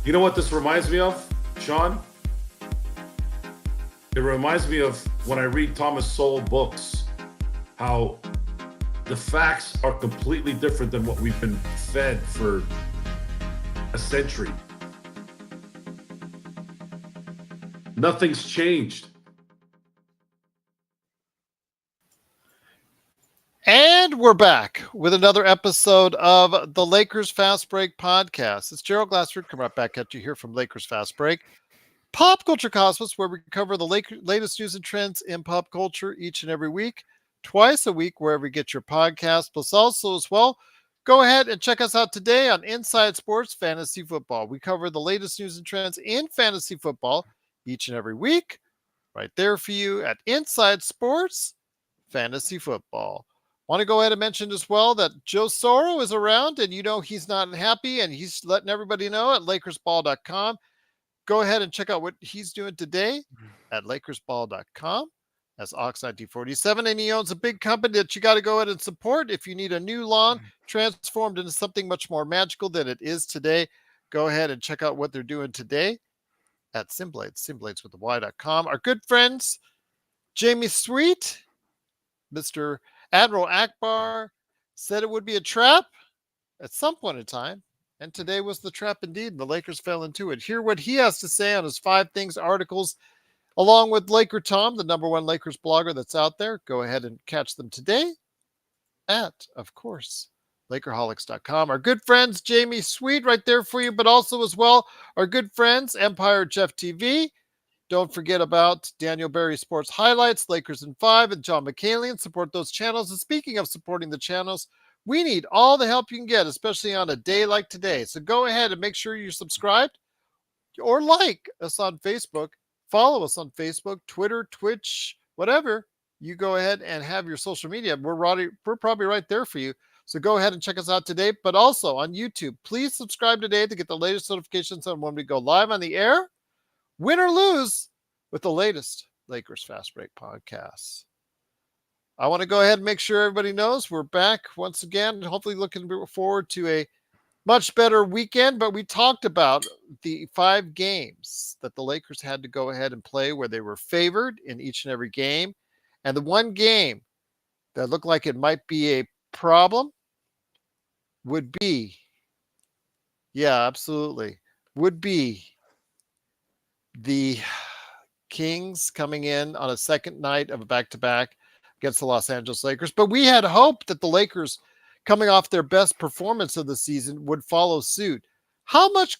You know what this reminds me of, Sean? It reminds me of when I read Thomas Sowell books, how the facts are completely different than what we've been fed for a century. Nothing's changed. And we're back with another episode of the Lakers Fast Break podcast. It's Gerald Glassford coming right back at you here from Lakers Fast Break, Pop Culture Cosmos, where we cover the latest news and trends in pop culture each and every week, twice a week, wherever you get your podcast. Plus, also as well, go ahead and check us out today on Inside Sports Fantasy Football. We cover the latest news and trends in fantasy football each and every week, right there for you at Inside Sports Fantasy Football. Want to go ahead and mention as well that Joe Soro is around, and you know he's not happy, and he's letting everybody know at LakersBall.com. Go ahead and check out what he's doing today at LakersBall.com. That's Ox1947, and he owns a big company that you got to go ahead and support if you need a new lawn transformed into something much more magical than it is today. Go ahead and check out what they're doing today at Simblades with the Y.com. Our good friends, Jamie Sweet, Mr. Admiral Akbar, said it would be a trap at some point in time, and today was the trap indeed, and the Lakers fell into it. Hear what he has to say on his 5 Things articles, along with Laker Tom, the #1 Lakers blogger that's out there. Go ahead and catch them today at, of course, Lakerholics.com. Our good friends, Jamie Sweet, right there for you, but also as well, our good friends, Empire Jeff TV. Don't forget about Daniel Berry Sports Highlights, Lakers in 5, and John McCallion. Support those channels. And speaking of supporting the channels, we need all the help you can get, especially on a day like today. So go ahead and make sure you're subscribed or like us on Facebook. Follow us on Facebook, Twitter, Twitch, whatever. You go ahead and have your social media. We're probably right there for you. So go ahead and check us out today. But also on YouTube, please subscribe today to get the latest notifications on when we go live on the air, win or lose, with the latest Lakers Fast Break podcasts. I want to go ahead and make sure everybody knows we're back once again, hopefully looking forward to a much better weekend. But we talked about the 5 games that the Lakers had to go ahead and play where they were favored in each and every game. And the one game that looked like it might be a problem would be, would be the Kings coming in on a second night of a back-to-back against the Los Angeles Lakers. But we had hoped that the Lakers, coming off their best performance of the season, would follow suit. How much,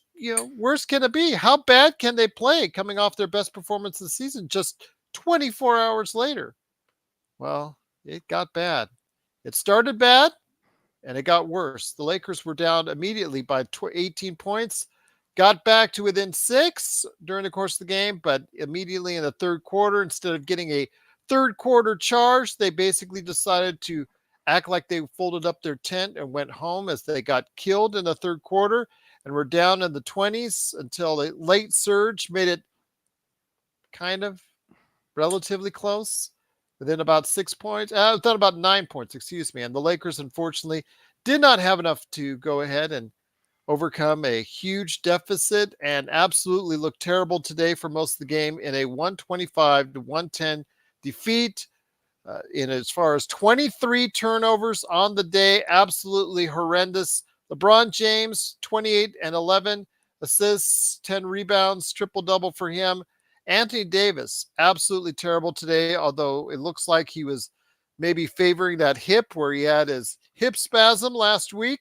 worse can it be? How bad can they play coming off their best performance of the season just 24 hours later? Well, it got bad. It started bad, and it got worse. The Lakers were down immediately by 18 points. Got back to within 6 during the course of the game, but immediately in the third quarter, instead of getting a third quarter charge, they basically decided to act like they folded up their tent and went home as they got killed in the third quarter and were down in the 20s until a late surge made it kind of relatively close within about 6 points. Within about 9 points, and the Lakers, unfortunately, did not have enough to go ahead and overcome a huge deficit and absolutely looked terrible today for most of the game in a 125-110 defeat. In as far as 23 turnovers on the day, absolutely horrendous. LeBron James, 28 and 11 assists, 10 rebounds, triple-double for him. Anthony Davis, absolutely terrible today, although it looks like he was maybe favoring that hip where he had his hip spasm last week.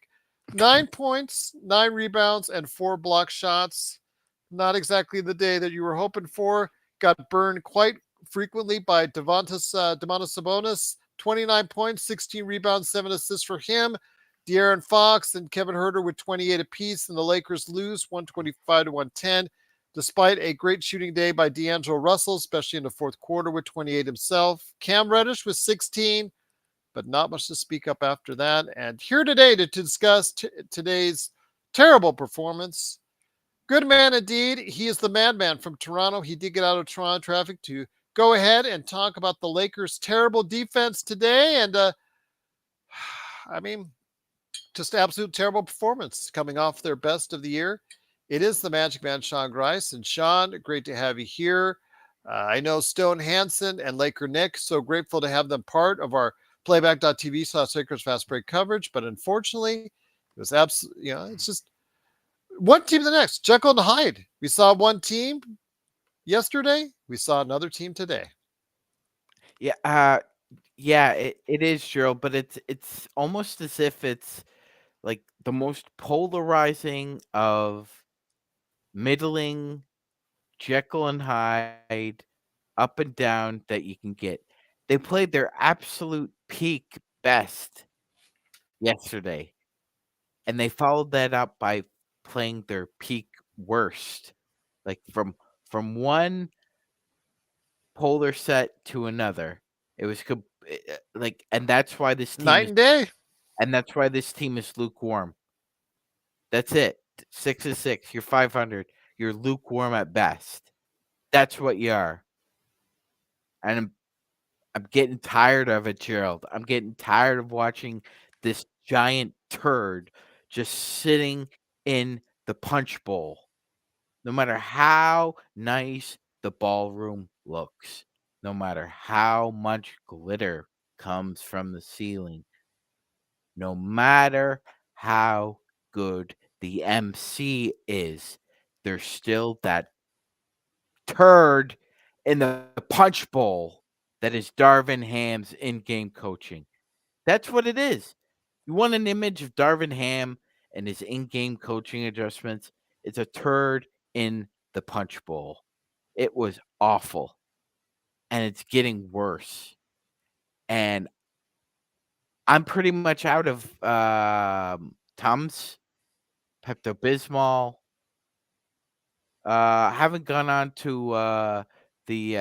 9 points, 9 rebounds, and 4 block shots. Not exactly the day that you were hoping for. Got burned quite frequently by Domantas Sabonis. 29 points, 16 rebounds, 7 assists for him. De'Aaron Fox and Kevin Huerter with 28 apiece, and the Lakers lose 125-110, despite a great shooting day by D'Angelo Russell, especially in the fourth quarter with 28 himself. Cam Reddish with 16, but not much to speak up after that. And here today to discuss today's terrible performance. Good man indeed. He is the madman from Toronto. He did get out of Toronto traffic to go ahead and talk about the Lakers' terrible defense today. And, just absolute terrible performance coming off their best of the year It is the Magic Man, Sean Grice. And Sean, great to have you here. I know Stone Hansen and Laker Nick, so grateful to have them part of our playback.tv/Lakers Fast Break coverage. But unfortunately, it was absolutely, it's just one team to the next. Jekyll and Hyde. We saw one team yesterday. We saw another team today. Yeah, yeah, it is, Gerald, but it's almost as if it's like the most polarizing of middling Jekyll and Hyde, up and down that you can get. They played their absolute peak best yesterday, and they followed that up by playing their peak worst. Like from one polar set to another. It was like, and that's why this team Night is, and day. and that's why this team is lukewarm. That's it. 6-6. You're 500. You're lukewarm at best. That's what you are. And I'm getting tired of it, Gerald. I'm getting tired of watching this giant turd just sitting in the punch bowl. No matter how nice the ballroom looks, no matter how much glitter comes from the ceiling, no matter how good the MC is, there's still that turd in the punch bowl that is Darvin Ham's in-game coaching. That's what it is. You want an image of Darvin Ham and his in-game coaching adjustments? It's a turd in the punch bowl. It was awful, and it's getting worse. And I'm pretty much out of Tums, Pepto Bismol. Haven't gone on to the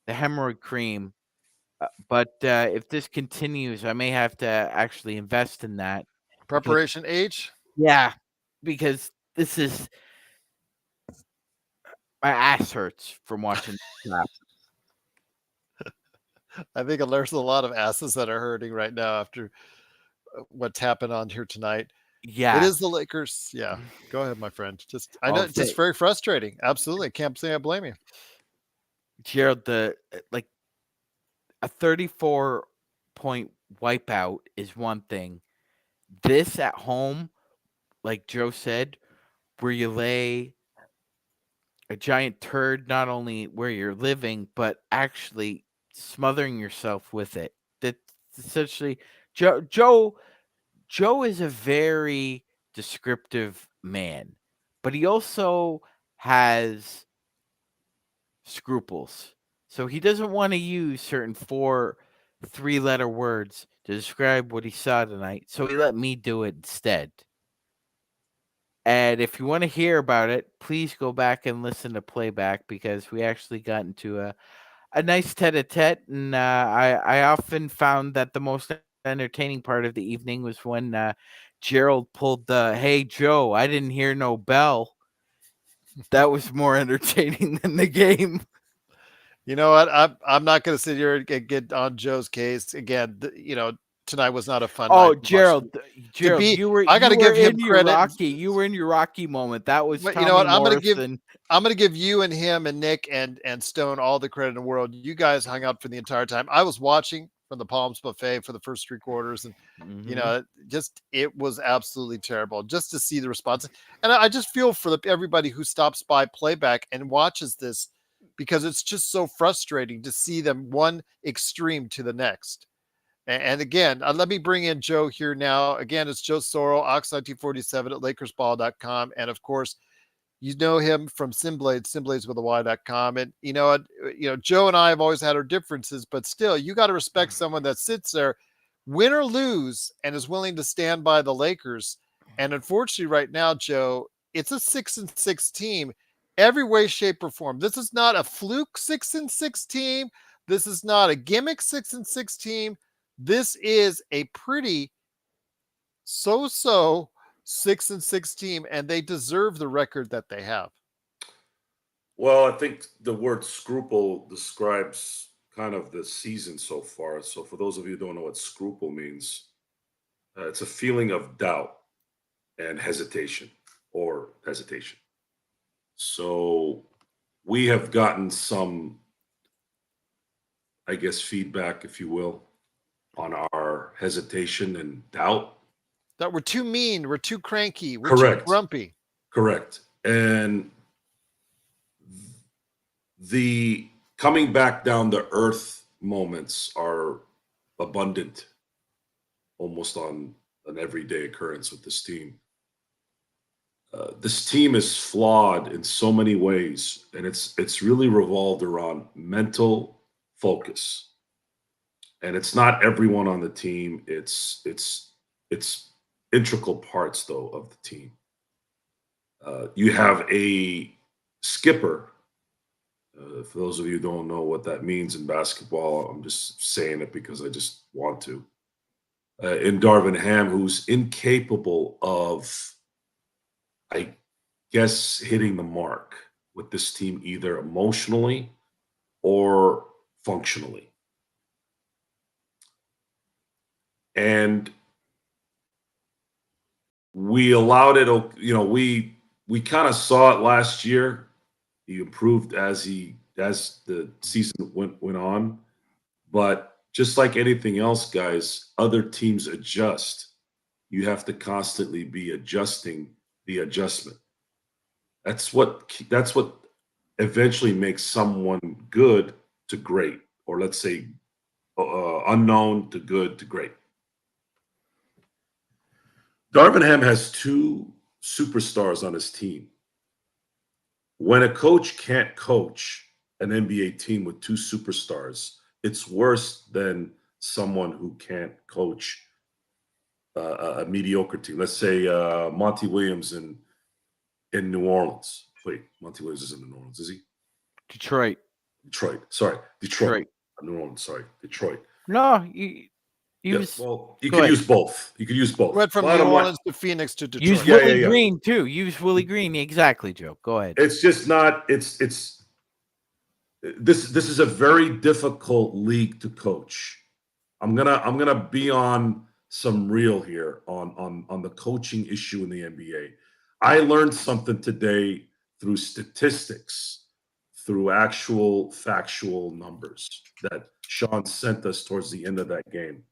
hemorrhoid cream, but if this continues, I may have to actually invest in that. Preparation H. Yeah, because this is my ass hurts from watching crap. I think there's a lot of asses that are hurting right now after what's happened on here tonight. It Yeah, is the Lakers. Yeah. Go ahead, my friend. I know I'll it's just say, very frustrating. Absolutely. Can't say I blame you. Gerald, like a 34-point wipeout is one thing. This at home, like Joe said, where you lay a giant turd not only where you're living, but actually smothering yourself with it. That's essentially Joe is a very descriptive man, but he also has scruples. So he doesn't want to use certain 3-letter words to describe what he saw tonight. So he let me do it instead. And if you want to hear about it, please go back and listen to playback because we actually got into a nice tete-a-tete. And I often found that the most entertaining part of the evening was when Gerald pulled the, "Hey, Joe, I didn't hear no bell." That was more entertaining than the game. You know what? I'm not going to sit here and get on Joe's case again. Tonight was not a fun night Oh, to watch. Gerald, I got to give him credit. You were in your Rocky moment. That was But Tommy you know what? Morrison. I'm gonna give you and him and Nick and Stone all the credit in the world. You guys hung out for the entire time. I was watching from the Palms Buffet for the first 3 quarters, and Mhm. just it was absolutely terrible just to see the response. And I just feel for everybody who stops by playback and watches this because it's just so frustrating to see them one extreme to the next. And again, let me bring in Joe here now. Again, it's Joe Sorrell, Ox1947 at LakersBall.com. And of course, you know him from Simblades with a Y.com. And Joe and I have always had our differences, but still, you got to respect someone that sits there, win or lose, and is willing to stand by the Lakers. And unfortunately, right now, Joe, it's a 6-6 team, every way, shape, or form. This is not a fluke 6-6 team. This is not a gimmick 6-6 team. This is a pretty so 6-6 team, and they deserve the record that they have. Well, I think the word scruple describes kind of the season so far. So, for those of you who don't know what scruple means, it's a feeling of doubt and hesitation. or hesitation. So we have gotten some, I guess, feedback, if you will, on our hesitation and doubt. That we're too mean, we're too cranky, we're too Correct. grumpy. Correct. And the coming back down to earth moments are abundant almost on an everyday occurrence with this team. This team is flawed in so many ways, and it's really revolved around mental focus. And it's not everyone on the team. It's integral parts though of the team. You have a skipper. For those of you who don't know what that means in basketball, I'm just saying it because I just want to. In Darvin Ham, who's incapable of, I guess, hitting the mark with this team either emotionally or functionally. And we allowed it, we kind of saw it last year. He improved as the season went on. But just like anything else, guys, other teams adjust. You have to constantly be adjusting the adjustment. That's what eventually makes someone good to great, or let's say unknown to good to great. Darvin Ham has two superstars on his team. When a coach can't coach an NBA team with two superstars, it's worse than someone who can't coach a mediocre team. Let's say Monty Williams in New Orleans. Wait, Monty Williams isn't in New Orleans, is he? Detroit. Sorry, Detroit. New Orleans. Sorry, Detroit. No, you Yeah, use well, you could use both. You could use both. Went from New Orleans to Phoenix to Detroit. use Willie Green too. Use Willie Green. Exactly, Joe. Go ahead. It's just not. This is a very difficult league to coach. I'm gonna be on some real here on the coaching issue in the NBA. I learned something today through statistics, through actual factual numbers that Sean sent us towards the end of that game.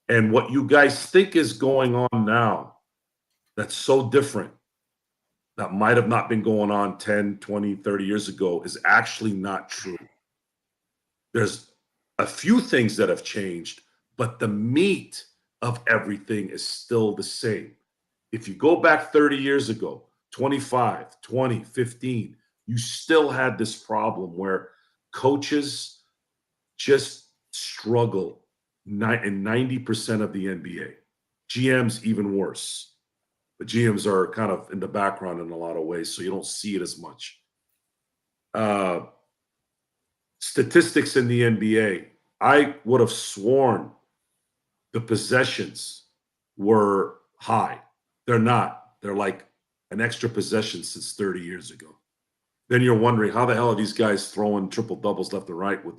And what you guys think is going on now, that's so different, that might have not been going on 10, 20, 30 years ago, is actually not true. There's a few things that have changed, but the meat of everything is still the same. If you go back 30 years ago, 25, 20, 15, you still had this problem where coaches just struggle in 90% of the NBA. GMs even worse. But GMs are kind of in the background in a lot of ways, so you don't see it as much. Statistics in the NBA, I would have sworn the possessions were high. They're not. They're like an extra possession since 30 years ago. Then you're wondering, how the hell are these guys throwing triple doubles left and right with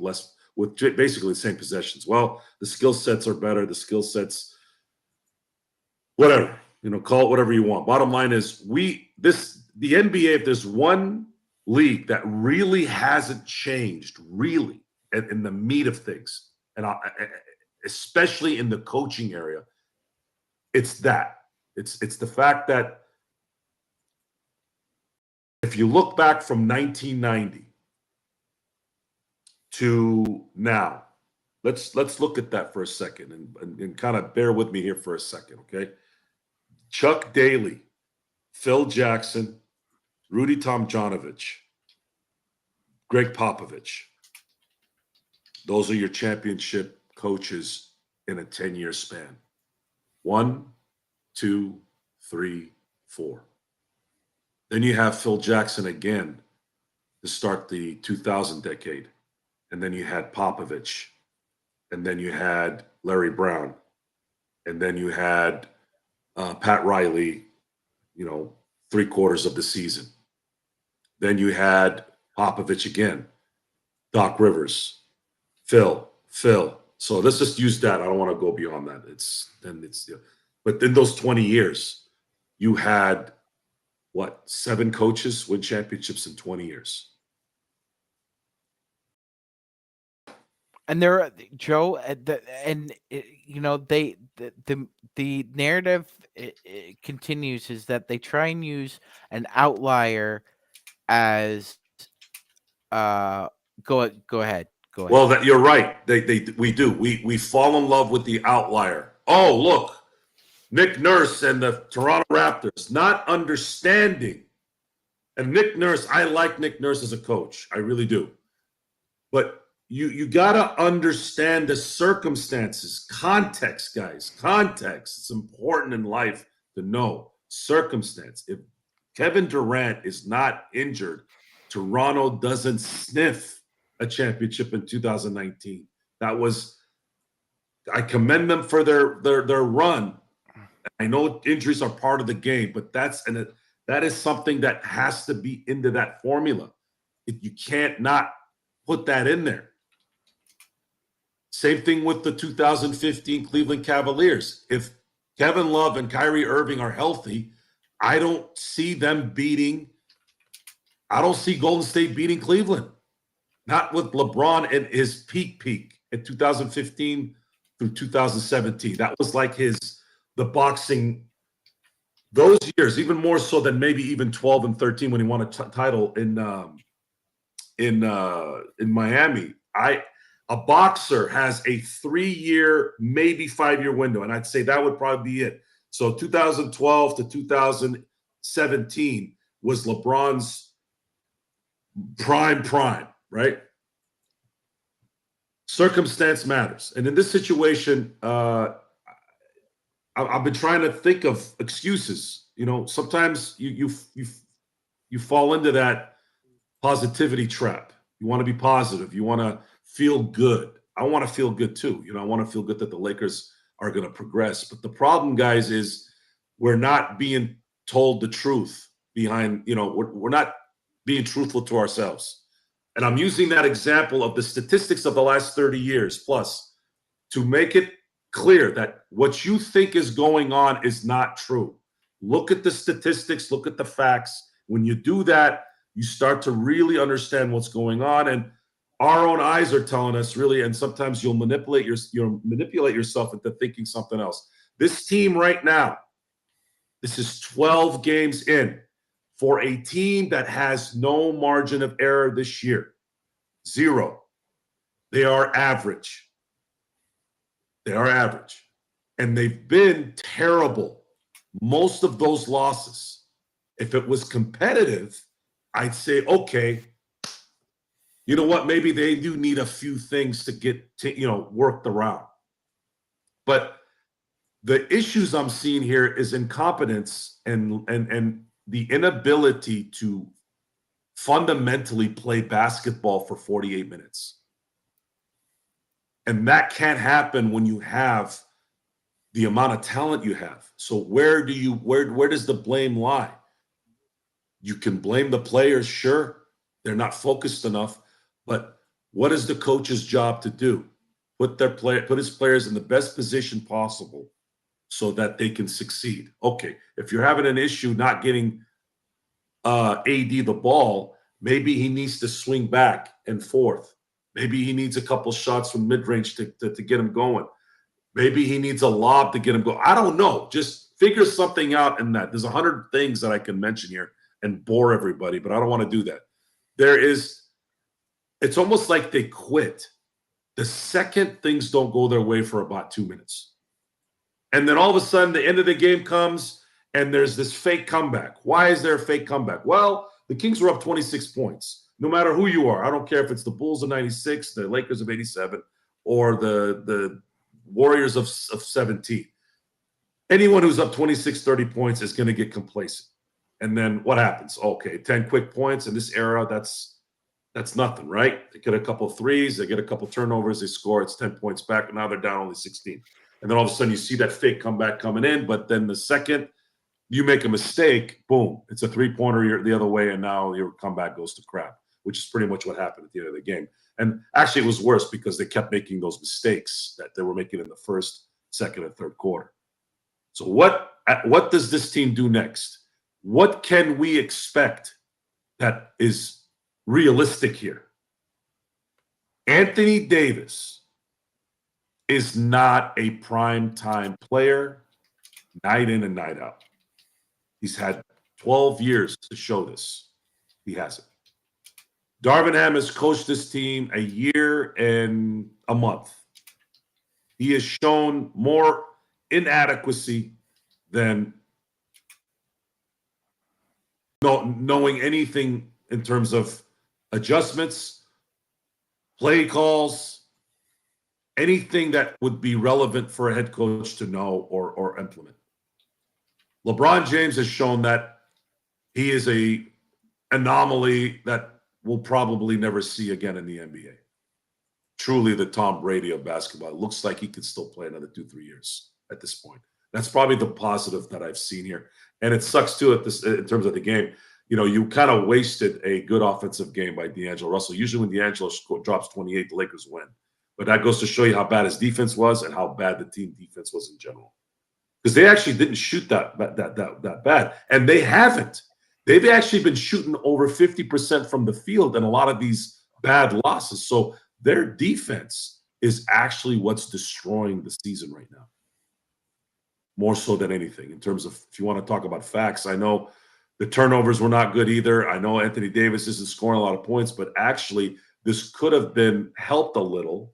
basically the same possessions? Well, the skill sets are better. The skill sets, whatever, call it whatever you want. Bottom line is the NBA, if there's one league that really hasn't changed, really, in the meat of things, and especially in the coaching area, it's that. It's the fact that if you look back from 1990 to now, let's look at that for a second and kind of bear with me here for a second, okay? Chuck Daly, Phil Jackson, Rudy Tomjanovich, Greg Popovich. Those are your championship coaches in a 10-year span. 1, 2, 3, 4. Then you have Phil Jackson again to start the 2000 decade. And then you had Popovich. And then you had Larry Brown. And then you had Pat Riley, 3/4 of the season. Then you had Popovich again, Doc Rivers, Phil. So let's just use that. I don't want to go beyond that. But in those 20 years, you had what, 7 coaches win championships in 20 years. And they're Joe, you know, the narrative it continues is that they try and use an outlier as go ahead. Well, that you're right. We do. We fall in love with the outlier. Oh, look, Nick Nurse and the Toronto Raptors, not understanding. And Nick Nurse, I like Nick Nurse as a coach. I really do. But you got to understand the circumstances, context, guys. Context. It's important in life to know circumstance. If Kevin Durant is not injured, Toronto doesn't sniff a championship in 2019. I commend them for their run. I know injuries are part of the game, but that is something that has to be into that formula. You can't not put that in there. Same thing with the 2015 Cleveland Cavaliers. If Kevin Love and Kyrie Irving are healthy, I don't see Golden State beating Cleveland. Not with LeBron at his peak in 2015 through 2017. That was like the boxing, those years, even more so than maybe even 12 and 13 when he won a title in Miami. A boxer has a 3-year, maybe 5-year window, and I'd say that would probably be it. So 2012 to 2017 was LeBron's prime, right? Circumstance matters. And in this situation, I've been trying to think of excuses. You know, sometimes you fall into that positivity trap. You want to be positive. You want to feel good. I want to feel good too. You know, I want to feel good that the Lakers are going to progress. But the problem, guys, is we're not being told the truth behind, you know, we're not being truthful to ourselves. And I'm using that example of the statistics of the last 30 years plus to make it clear that what you think is going on is not true. Look at the statistics, look at the facts. When you do that, you start to really understand what's going on. And our own eyes are telling us really, and sometimes you'll manipulate yourself into thinking something else. This team right now, this is 12 games in for a team that has no margin of error this year. 0. They are average. And they've been terrible. Most of those losses. If it was competitive, I'd say, okay, you know what? Maybe they do need a few things to get worked around. But the issues I'm seeing here is incompetence and the inability to fundamentally play basketball for 48 minutes. And that can't happen when you have the amount of talent you have. So where does the blame lie? You can blame the players, sure. They're not focused enough. But what is the coach's job to do? Put his players in the best position possible so that they can succeed. Okay, if you're having an issue not getting AD the ball, maybe he needs to swing back and forth. Maybe he needs a couple shots from mid-range to get him going. Maybe he needs a lob to get him going. I don't know. Just figure something out in that. There's 100 things that I can mention here and bore everybody, but I don't want to do that. It's almost like they quit the second things don't go their way for about 2 minutes. And then all of a sudden, the end of the game comes, and there's this fake comeback. Why is there a fake comeback? Well, the Kings were up 26 points. No matter who you are, I don't care if it's the Bulls of 96, the Lakers of 87, or the Warriors of 17. Anyone who's up 26, 30 points is going to get complacent. And then what happens? Okay, 10 quick points in this era, that's nothing, right? They get a couple of threes, they get a couple of turnovers, they score, it's 10 points back, and now they're down only 16. And then all of a sudden you see that fake comeback coming in, but then the second you make a mistake, boom, it's a three-pointer the other way, and now your comeback goes to crap, which is pretty much what happened at the end of the game. And actually it was worse because they kept making those mistakes that they were making in the first, second, and third quarter. So what does this team do next? what can we expect that is realistic here? Anthony Davis is not a prime time player night in and night out. He's had 12 years to show this. He hasn't. Darvin Ham has coached this team a year and a month. He has shown more inadequacy than knowing anything in terms of adjustments, play calls, anything that would be relevant for a head coach to know or implement. LeBron James has shown that he is a anomaly that we'll probably never see again in the NBA. Truly the Tom Brady of basketball. It looks like he could still play another 2-3 years at this point. That's probably the positive that I've seen here. And it sucks too in terms of the game. You know, you kind of wasted a good offensive game by D'Angelo Russell. Usually when D'Angelo drops 28, the Lakers win. But that goes to show you how bad his defense was and how bad the team defense was in general. Because they actually didn't shoot that bad. And they haven't. They've actually been shooting over 50% from the field in a lot of these bad losses. So their defense is actually what's destroying the season right now. More so than anything. In terms of, if you want to talk about facts, I know the turnovers were not good either. I know Anthony Davis isn't scoring a lot of points, but actually this could have been helped a little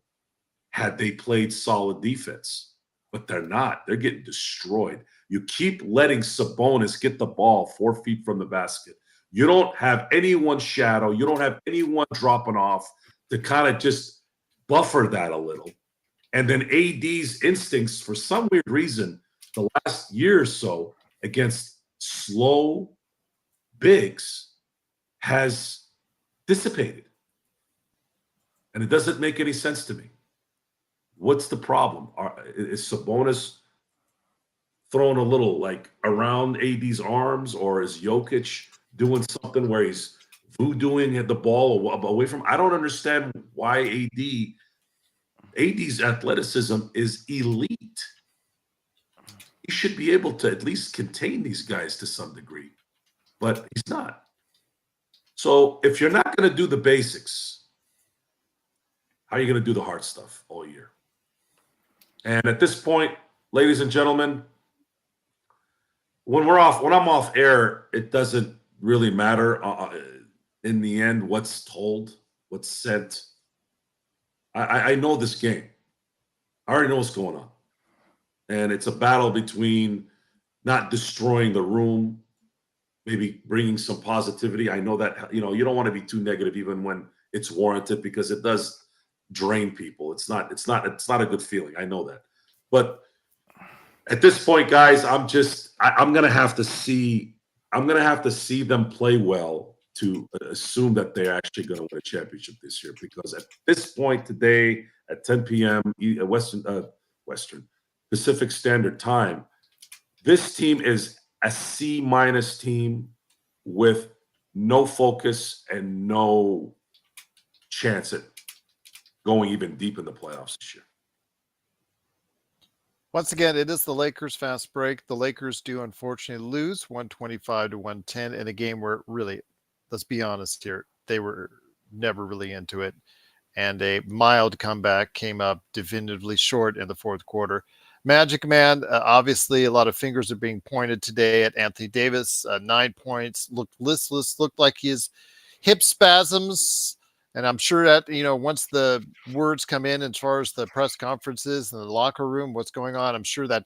had they played solid defense. But they're not. They're getting destroyed. You keep letting Sabonis get the ball 4 feet from the basket. You don't have anyone shadow. You don't have anyone dropping off to kind of just buffer that a little. And then AD's instincts, for some weird reason, the last year or so against slow bigs has dissipated. And it doesn't make any sense to me. What's the problem? Is Sabonis throwing a little like around AD's arms, or is Jokic doing something where he's voodooing the ball away from? I don't understand why AD's athleticism is elite. He should be able to at least contain these guys to some degree, but he's not. So if you're not going to do the basics, how are you going to do the hard stuff all year? And at this point, ladies and gentlemen, when I'm off air, it doesn't really matter in the end what's told, what's said. I know this game. I already know what's going on. And it's a battle between not destroying the room, maybe bringing some positivity. I know that, you don't want to be too negative even when it's warranted, because it does drain people. It's not a good feeling. I know that. But at this point, guys, I'm going to have to see them play well to assume that they're actually going to win a championship this year, because at this point today at 10 p.m. Western Pacific Standard Time, this team is a C- team with no focus and no chance at going even deep in the playoffs this year. Once again, it is the Lakers fast break. The Lakers do unfortunately lose 125-110 in a game where really, let's be honest here, they were never really into it. And a mild comeback came up definitively short in the fourth quarter. Magic Man, obviously a lot of fingers are being pointed today at Anthony Davis. 9 points, looked listless, looked like his hip spasms. And I'm sure that, once the words come in as far as the press conferences and the locker room, what's going on, I'm sure that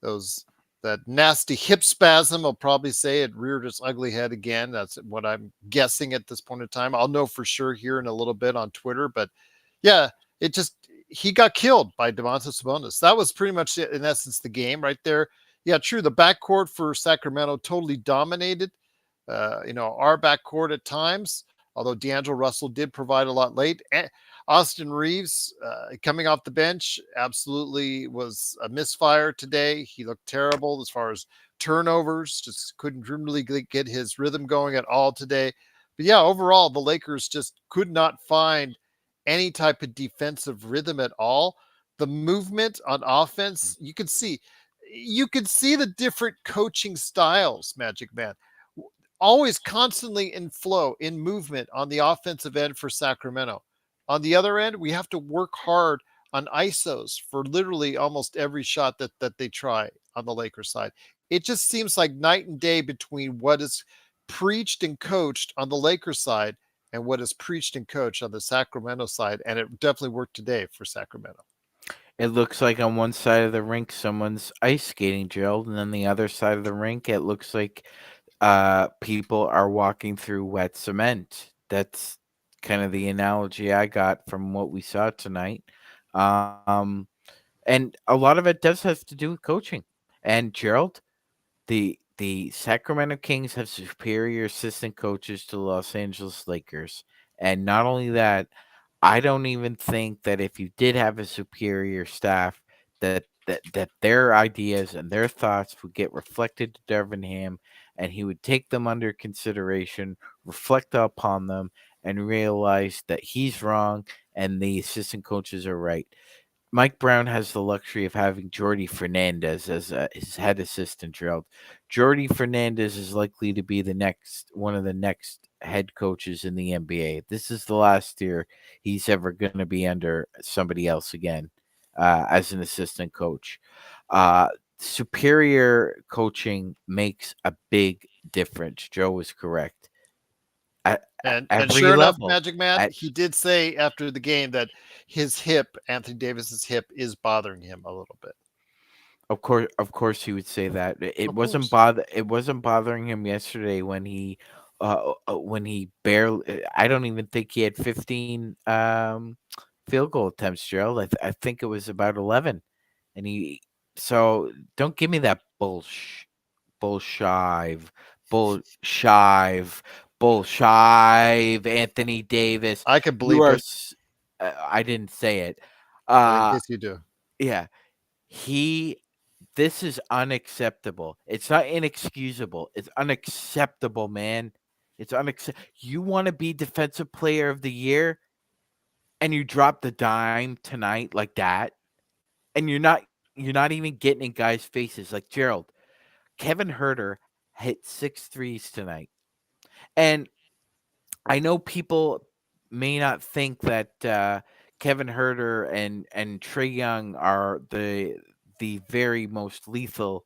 that nasty hip spasm will probably say it reared its ugly head again. That's what I'm guessing at this point in time. I'll know for sure here in a little bit on Twitter. But yeah, he got killed by Domantas Sabonis. That was pretty much, in essence, the game right there. Yeah, true. The backcourt for Sacramento totally dominated, our backcourt at times, although D'Angelo Russell did provide a lot late. Austin Reeves, coming off the bench, absolutely was a misfire today. He looked terrible as far as turnovers, just couldn't really get his rhythm going at all today. But yeah, overall, the Lakers just could not find any type of defensive rhythm at all. The movement on offense, you could see you could see the different coaching styles, Magic Man. Always constantly in flow, in movement on the offensive end for Sacramento. On the other end, we have to work hard on ISOs for literally almost every shot that they try on the Lakers side. It just seems like night and day between what is preached and coached on the Lakers side and what is preached and coached on the Sacramento side. And it definitely worked today for Sacramento. It looks like on one side of the rink someone's ice skating, Gerald, and then the other side of the rink it looks like people are walking through wet cement. That's kind of the analogy I got from what we saw tonight. Um, and a lot of it does have to do with coaching. And Gerald, the Sacramento Kings have superior assistant coaches to the Los Angeles Lakers. And not only that, I don't even think that if you did have a superior staff, that their ideas and their thoughts would get reflected to Darvin Ham, and he would take them under consideration, reflect upon them, and realize that he's wrong and the assistant coaches are right. Mike Brown has the luxury of having Jordy Fernandez as his head assistant, Gerald. Jordy Fernandez is likely to be one of the next head coaches in the NBA. This is the last year he's ever going to be under somebody else again as an assistant coach. Superior coaching makes a big difference. Joe was correct. At And every sure enough, level. Magic Man, At he did say after the game that his hip, Anthony Davis's hip, is bothering him a little bit. Of course, he would say that. It Of wasn't course. It wasn't bothering him yesterday when he barely. I don't even think he had 15 field goal attempts, Gerald. I think it was about 11, and he. So don't give me that bullshive, bullshive, bullshive. Anthony Davis, I could you bleep are. it, I didn't say it. but in Uh, case you do. yeah, he this is unacceptable. It's not inexcusable. It's unacceptable, man. It's unacceptable. You want to be defensive player of the year and you drop the dime tonight like that, and you're not even getting in guys' faces like Gerald. Kevin Herter hit 6 threes tonight. And I know people may not think that Kevin Herter and Trey Young are the very most lethal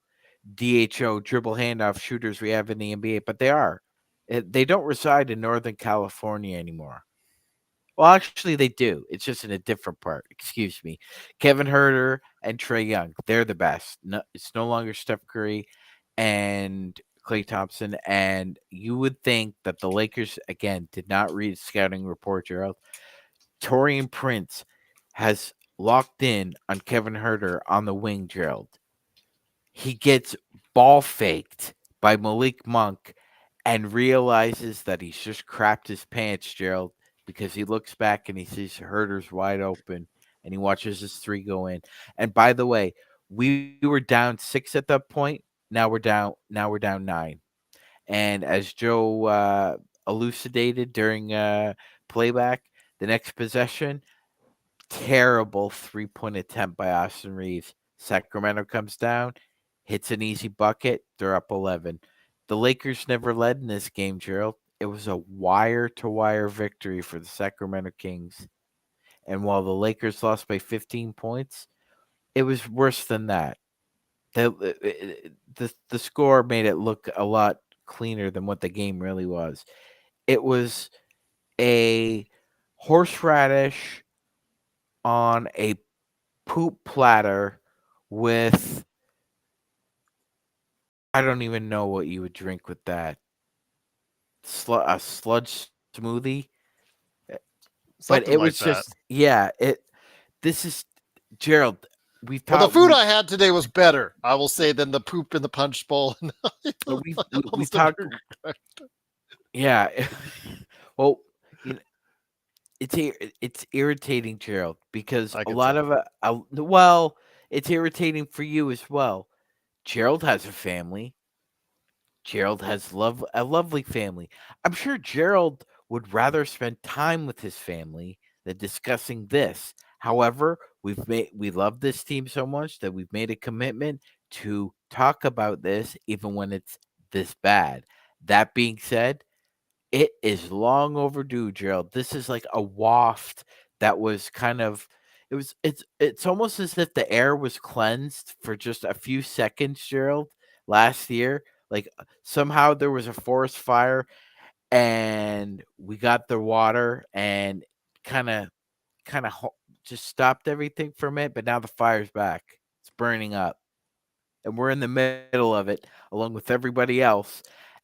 DHO dribble handoff shooters we have in the NBA, but they are. They don't reside in Northern California anymore. Well, actually, they do. It's just in a different part. Excuse me. Kevin Herter and Trey Young, they're the best. No, it's no longer Steph Curry and Klay Thompson. And you would think that the Lakers, again, did not read scouting report, Gerald. Torian Prince has locked in on Kevin Herter on the wing, Gerald. He gets ball faked by Malik Monk and realizes that he's just crapped his pants, Gerald, because he looks back and he sees Herter's wide open and he watches his three go in. And by the way, we were down 6 at that point. Now we're down 9. And as Joe elucidated during playback, the next possession, terrible 3-point attempt by Austin Reeves. Sacramento comes down, hits an easy bucket. They're up 11. The Lakers never led in this game, Gerald. It was a wire-to-wire victory for the Sacramento Kings. And while the Lakers lost by 15 points, it was worse than that. The score made it look a lot cleaner than what the game really was. It was a horseradish on a poop platter with I don't even know what you would drink with that. A sludge smoothie, but Something it like was that. just this is Gerald. We've Well, the talked. food I had today was better, I will say, than the poop in the punch bowl. We've talked. Yeah. Well, you know, it's irritating, Gerald, because I a can lot tell. of well, it's irritating for you as well. Gerald has a family. Gerald has a lovely family. I'm sure Gerald would rather spend time with his family than discussing this. However, we love this team so much that we've made a commitment to talk about this, even when it's this bad. That being said, it is long overdue, Gerald. This is like a waft that was kind of it's almost as if the air was cleansed for just a few seconds, Gerald, last year. Like somehow there was a forest fire and we got the water and kind of just stopped everything for a minute, but now the fire's back. It's burning up. And we're in the middle of it along with everybody else,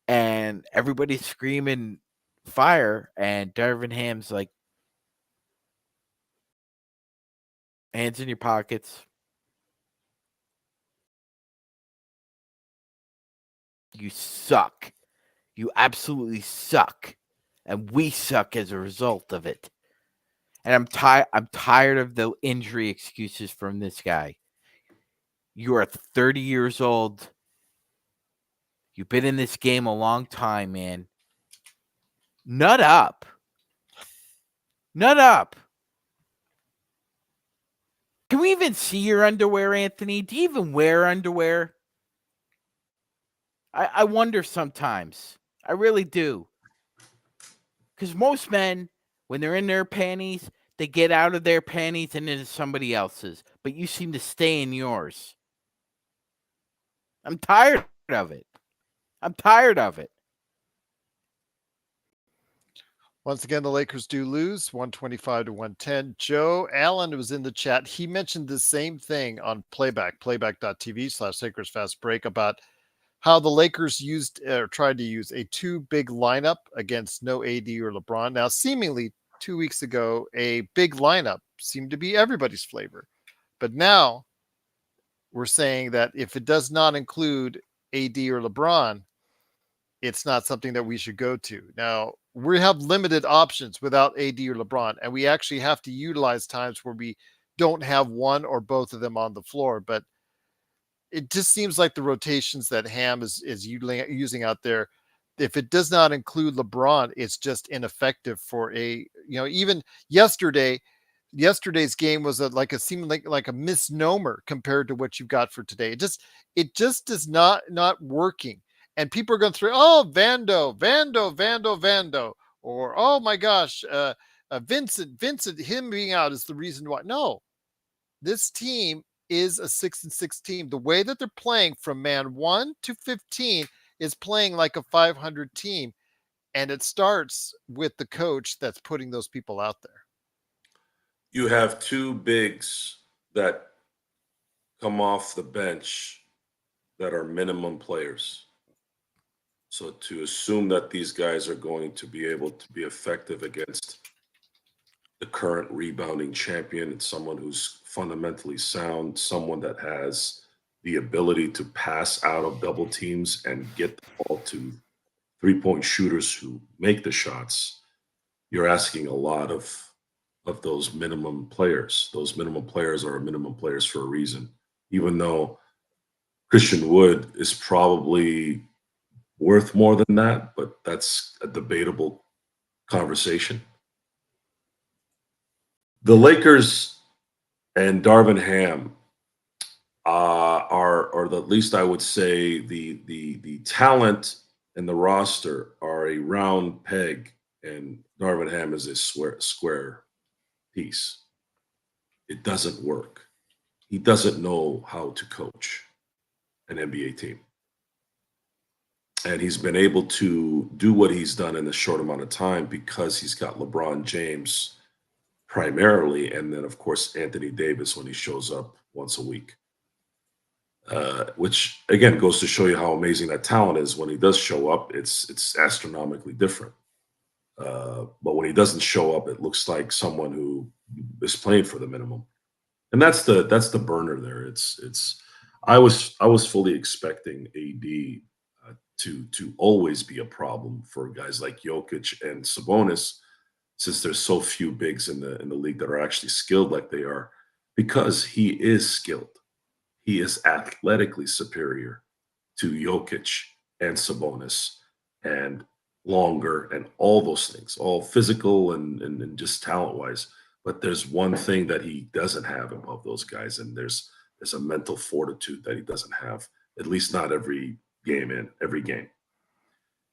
and everybody's screaming fire, and Darvin Ham's like, hands in your pockets. You suck. You absolutely suck. And we suck as a result of it. And I'm tired of the injury excuses from this guy. You are 30 years old. You've been in this game a long time, man. Nut up. Nut up. Can we even see your underwear, Anthony? Do you even wear underwear? I wonder sometimes. I really do. Because most men, when they're in their panties, they get out of their panties and into somebody else's. But you seem to stay in yours. I'm tired of it. I'm tired of it. Once again, the Lakers do lose 125 to 110. Joe Allen was in the chat. He mentioned the same thing on playback.tv/Lakers Fast Break about how the Lakers tried to use a too big lineup against no AD or LeBron. Now, seemingly 2 weeks ago, a big lineup seemed to be everybody's flavor. But now we're saying that if it does not include AD or LeBron, it's not something that we should go to. Now, we have limited options without AD or LeBron, and we actually have to utilize times where we don't have one or both of them on the floor. But it just seems like the rotations that Ham is using out there, if it does not include LeBron, it's just ineffective for even yesterday's game was seeming like a misnomer compared to what you've got for today. It just is not working. And people are going to throw, Vando, or oh my gosh, Vincent, him being out is the reason why. No, this team is a 6-6 team. The way that they're playing from man 1 to 15 is playing like a 500 team. And it starts with the coach that's putting those people out there. You have two bigs that come off the bench that are minimum players. So to assume that these guys are going to be able to be effective against the current rebounding champion, it's someone who's fundamentally sound, someone that has the ability to pass out of double teams and get the ball to three-point shooters who make the shots. You're asking a lot of those minimum players. Those minimum players are minimum players for a reason, even though Christian Wood is probably worth more than that, but that's a debatable conversation. The Lakers and Darvin Ham or at least I would say the talent and the roster are a round peg, and Darvin Ham is a square piece. It doesn't work. He doesn't know how to coach an NBA team. And he's been able to do what he's done in a short amount of time because he's got LeBron James primarily, and then, of course, Anthony Davis when he shows up once a week. Which, again, goes to show you how amazing that talent is. When he does show up, it's astronomically different. But when he doesn't show up, it looks like someone who is playing for the minimum. And that's the burner there. I was fully expecting AD to always be a problem for guys like Jokic and Sabonis, since there's so few bigs in the league that are actually skilled like they are, because he is skilled. He is athletically superior to Jokic and Sabonis and longer and all those things, all physical and just talent-wise. But there's one thing that he doesn't have above those guys, and there's There's a mental fortitude that he doesn't have, at least not every game.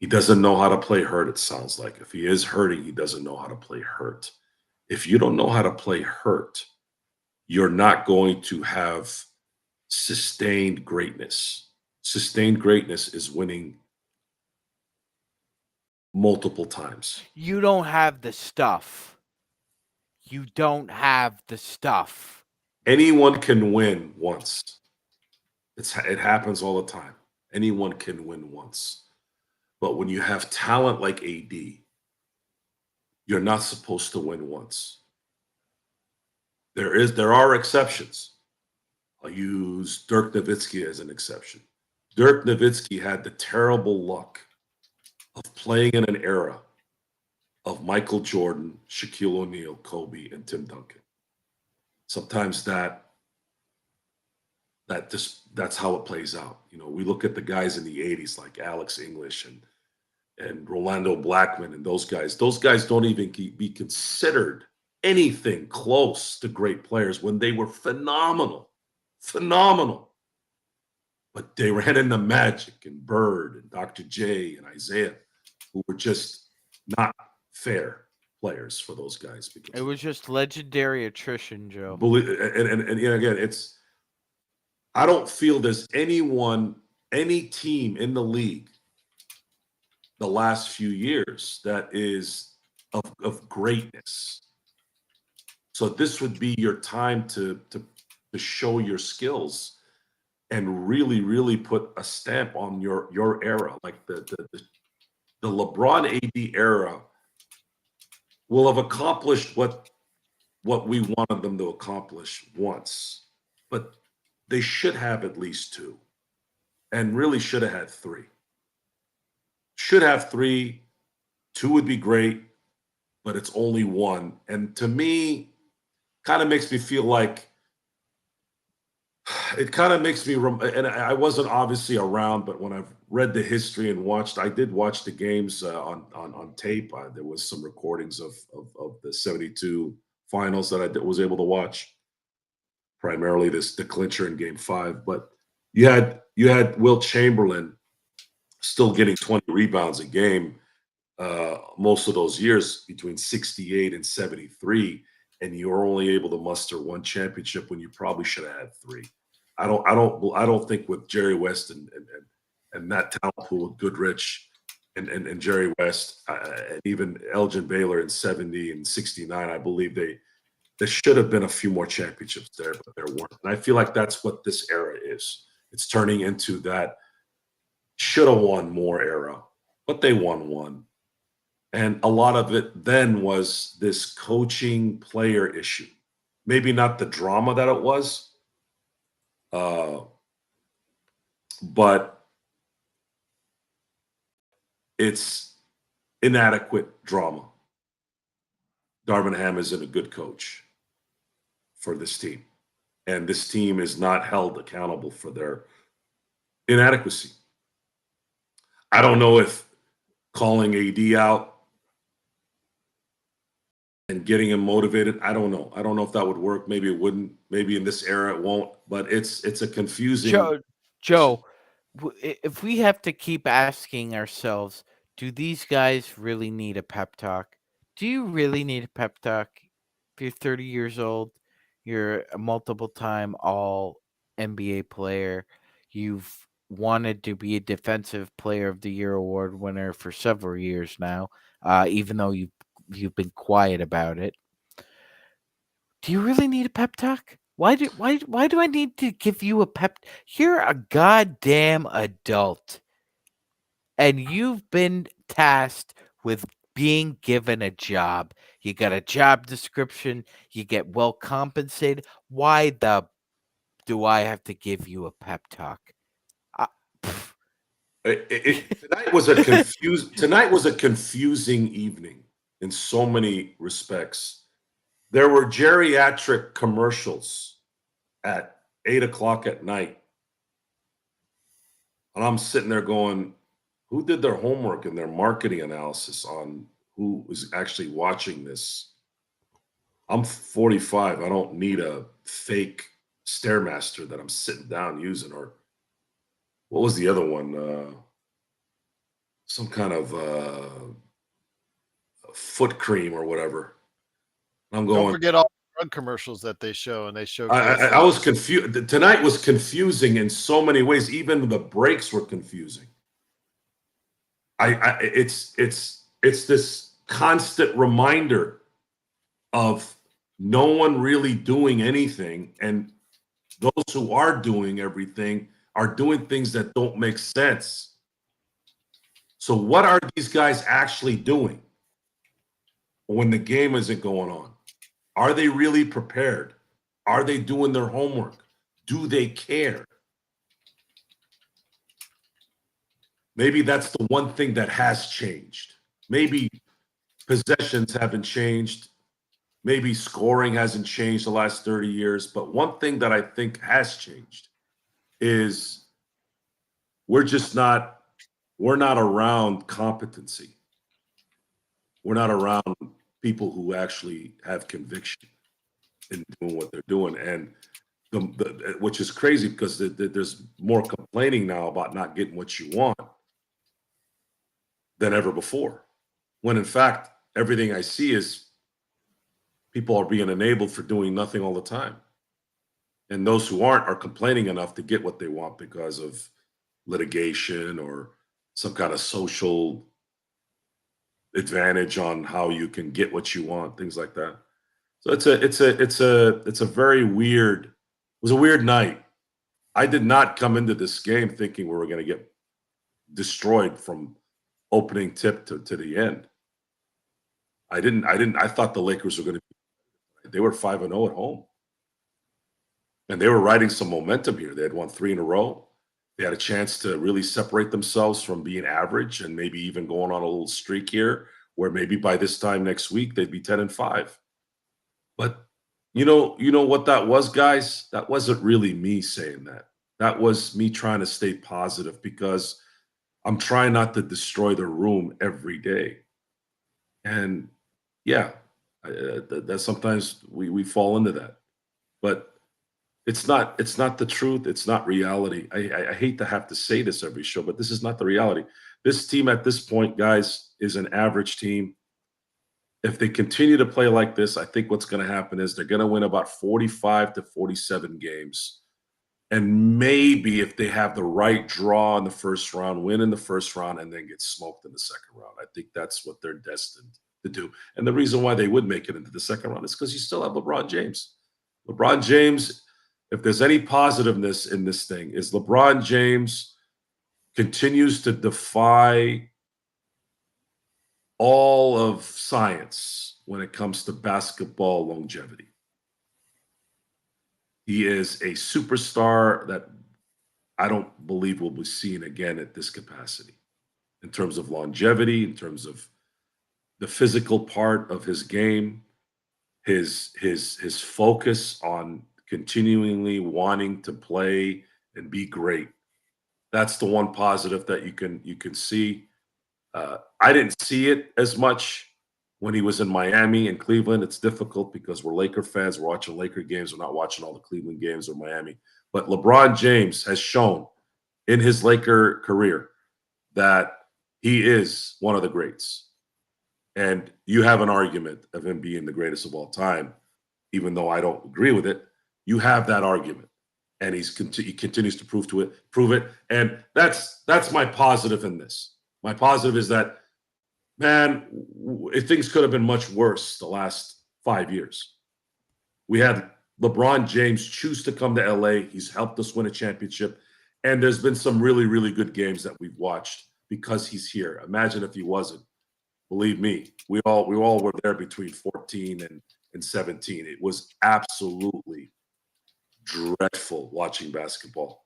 He doesn't know how to play hurt, it sounds like. If he is hurting, he doesn't know how to play hurt. If you don't know how to play hurt, you're not going to have sustained greatness. Sustained greatness is winning multiple times. You don't have the stuff. You don't have the stuff. Anyone can win once. It happens all the time. Anyone can win once. But when you have talent like AD, you're not supposed to win once. There are exceptions. I'll use Dirk Nowitzki as an exception. Dirk Nowitzki had the terrible luck of playing in an era of Michael Jordan, Shaquille O'Neal, Kobe, and Tim Duncan. Sometimes that's how it plays out. You know, we look at the guys in the 80s like Alex English and Rolando Blackman and those guys. Those guys don't even be considered anything close to great players when they were phenomenal. But they ran into Magic and Bird and Dr. J and Isaiah, who were just not fair players for those guys. It was just legendary attrition, Joe. And you know, again, I don't feel there's any team in the league the last few years that is of greatness. So this would be your time to show your skills and really, really put a stamp on your era. Like the LeBron AD era will have accomplished what we wanted them to accomplish once, but they should have at least two, and really should have had three. Should have three. Two would be great, but it's only one. And to me, kind of makes me feel like and I wasn't obviously around, but when I've read the history and I did watch the games on tape. There was some recordings of the 72 finals that I was able to watch, primarily the clincher in Game 5. But you had Wilt Chamberlain still getting 20 rebounds a game most of those years between 68 and 73, and you were only able to muster one championship when you probably should have had three. I don't think with Jerry West and that talent pool with Goodrich and Jerry West and even Elgin Baylor in 70 and 69, I believe there should have been a few more championships there, but there weren't. And I feel like that's what this era is. It's turning into that should have won more era, but they won one. And a lot of it then was this coaching player issue. Maybe not the drama that it was, but it's inadequate drama. Darvin Ham isn't a good coach for this team. And this team is not held accountable for their inadequacy. I don't know if calling AD out and getting him motivated, I don't know. I don't know if that would work. Maybe it wouldn't. Maybe in this era it won't. But it's a confusing. Joe, if we have to keep asking ourselves, do these guys really need a pep talk? Do you really need a pep talk? If you're 30 years old, you're a multiple-time all NBA player, you've wanted to be a Defensive Player of the Year award winner for several years now, even though you've been quiet about it. Do you really need a pep talk? Why do I need to give you a pep? You're a goddamn adult, and you've been tasked with being given a job. You got a job description. You get well compensated. Why do I have to give you a pep talk? Tonight was a confusing evening in so many respects. There were geriatric commercials at 8:00 at night, and I'm sitting there going, "Who did their homework and their marketing analysis on who is actually watching this?" I'm 45. I don't need a fake Stairmaster that I'm sitting down using, or what was the other one? Some kind of foot cream or whatever. I'm Don't going. forget all the drug commercials that they show, and they showcase. I was confused. Tonight was confusing in so many ways. Even the breaks were confusing. It's this constant reminder of no one really doing anything, and those who are doing everything are doing things that don't make sense. So what are these guys actually doing when the game isn't going on? Are they really prepared? Are they doing their homework? Do they care? Maybe that's the one thing that has changed. Maybe possessions haven't changed. Maybe scoring hasn't changed the last 30 years. But one thing that I think has changed is we're not around competency. We're not around people who actually have conviction in doing what they're doing. And which is crazy because there's more complaining now about not getting what you want than ever before. When in fact, everything I see is people are being enabled for doing nothing all the time. And those who aren't are complaining enough to get what they want because of litigation or some kind of social advantage on how you can get what you want, things like that. So it's a very weird, it was a weird night. I did not come into this game thinking we were going to get destroyed from opening tip to the end. I thought the Lakers were going to, they were 5-0 at home. And they were riding some momentum here. They had won 3 in a row. They had a chance to really separate themselves from being average and maybe even going on a little streak here where maybe by this time next week they'd be 10-5. But you know what that was, guys? That wasn't really me saying that. That was me trying to stay positive because I'm trying not to destroy the room every day. And yeah, that sometimes we fall into that. But it's not the truth. It's not reality. I hate to have to say this every show, but this is not the reality. This team at this point, guys, is an average team. If they continue to play like this, I think what's going to happen is they're going to win about 45 to 47 games. And maybe if they have the right draw in the first round, win in the first round, and then get smoked in the second round. I think that's what they're destined to do. And the reason why they would make it into the second round is because you still have LeBron James. LeBron James, if there's any positiveness in this thing, is LeBron James continues to defy all of science when it comes to basketball longevity. He is a superstar that I don't believe will be seen again at this capacity in terms of longevity, in terms of the physical part of his game, his focus on continually wanting to play and be great. That's the one positive that you can see. I didn't see it as much when he was in Miami and Cleveland. It's difficult because we're Laker fans. We're watching Laker games. We're not watching all the Cleveland games or Miami. But LeBron James has shown in his Laker career that he is one of the greats. And you have an argument of him being the greatest of all time, even though I don't agree with it. You have that argument. And he continues to prove it. And that's my positive in this. My positive is that, man, things could have been much worse the last 5 years. We had LeBron James choose to come to LA. He's helped us win a championship. And there's been some really, really good games that we've watched because he's here. Imagine if he wasn't. Believe me, we all were there between 14 and 17. It was absolutely dreadful watching basketball.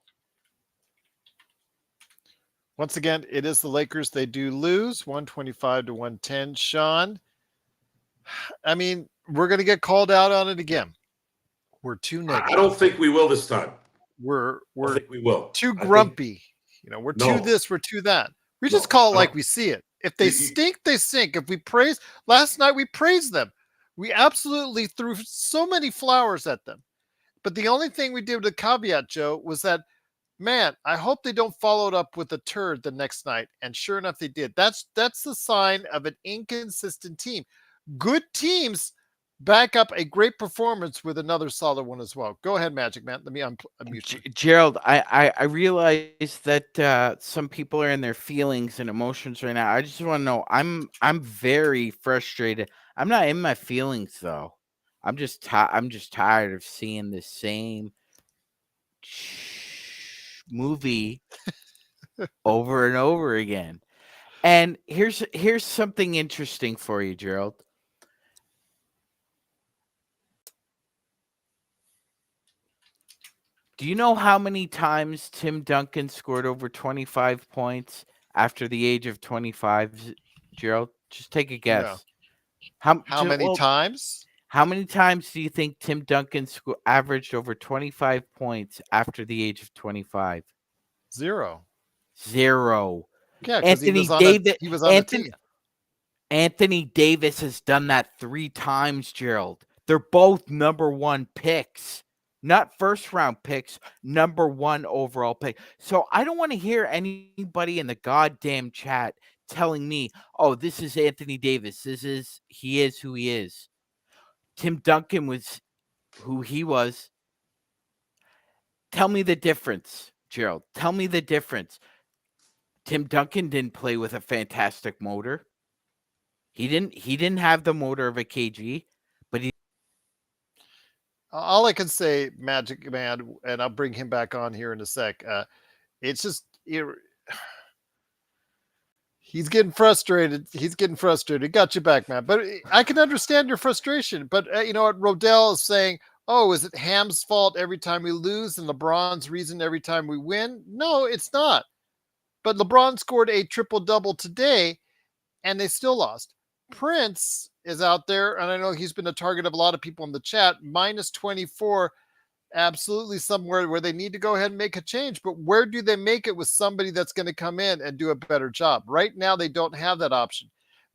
Once again, it is the Lakers. They do lose 125 to 110. Sean, I mean, we're going to get called out on it again. We're too negative. I don't think we will this time. We're I think we will. Too grumpy. We're too this, we're too that. We just call it like we see it. If they stink, they stink. If we praise, last night we praised them. We absolutely threw so many flowers at them. But the only thing we did with the caveat, Joe, was that, man, I hope they don't follow it up with a turd the next night. And sure enough, they did. That's the sign of an inconsistent team. Good teams back up a great performance with another solid one as well. Go ahead, Magic Man. Let me unmute you. Gerald, I realize that some people are in their feelings and emotions right now. I just want to know. I'm very frustrated. I'm not in my feelings though. I'm just tired of seeing the same movie over and over again. And here's something interesting for you, Gerald. Do you know how many times Tim Duncan scored over 25 points after the age of 25, Gerald? Just take a guess. No. How many times? How many times do you think Tim Duncan averaged over 25 points after the age of 25? 0. 0. Yeah, because he was on a team. Anthony Davis has done that 3 times, Gerald. They're both number 1 picks. Not first round picks, number 1 overall pick. So I don't want to hear anybody in the goddamn chat telling me, oh, this is Anthony Davis. He is who he is. Tim Duncan was who he was. Tell me the difference, Gerald. Tell me the difference. Tim Duncan didn't play with a fantastic motor. He didn't have the motor of a KG, but he. All I can say, Magic Man, and I'll bring him back on here in a sec. It's just he's getting frustrated. Got you back, man. But I can understand your frustration. But you know what? Rodell is saying, oh, is it Ham's fault every time we lose and LeBron's reason every time we win? No, it's not. But LeBron scored a triple-double today, and they still lost. Prince is out there, and I know he's been a target of a lot of people in the chat. Minus 24, absolutely somewhere where they need to go ahead and make a change. But where do they make it with somebody that's going to come in and do a better job? Right now, they don't have that option.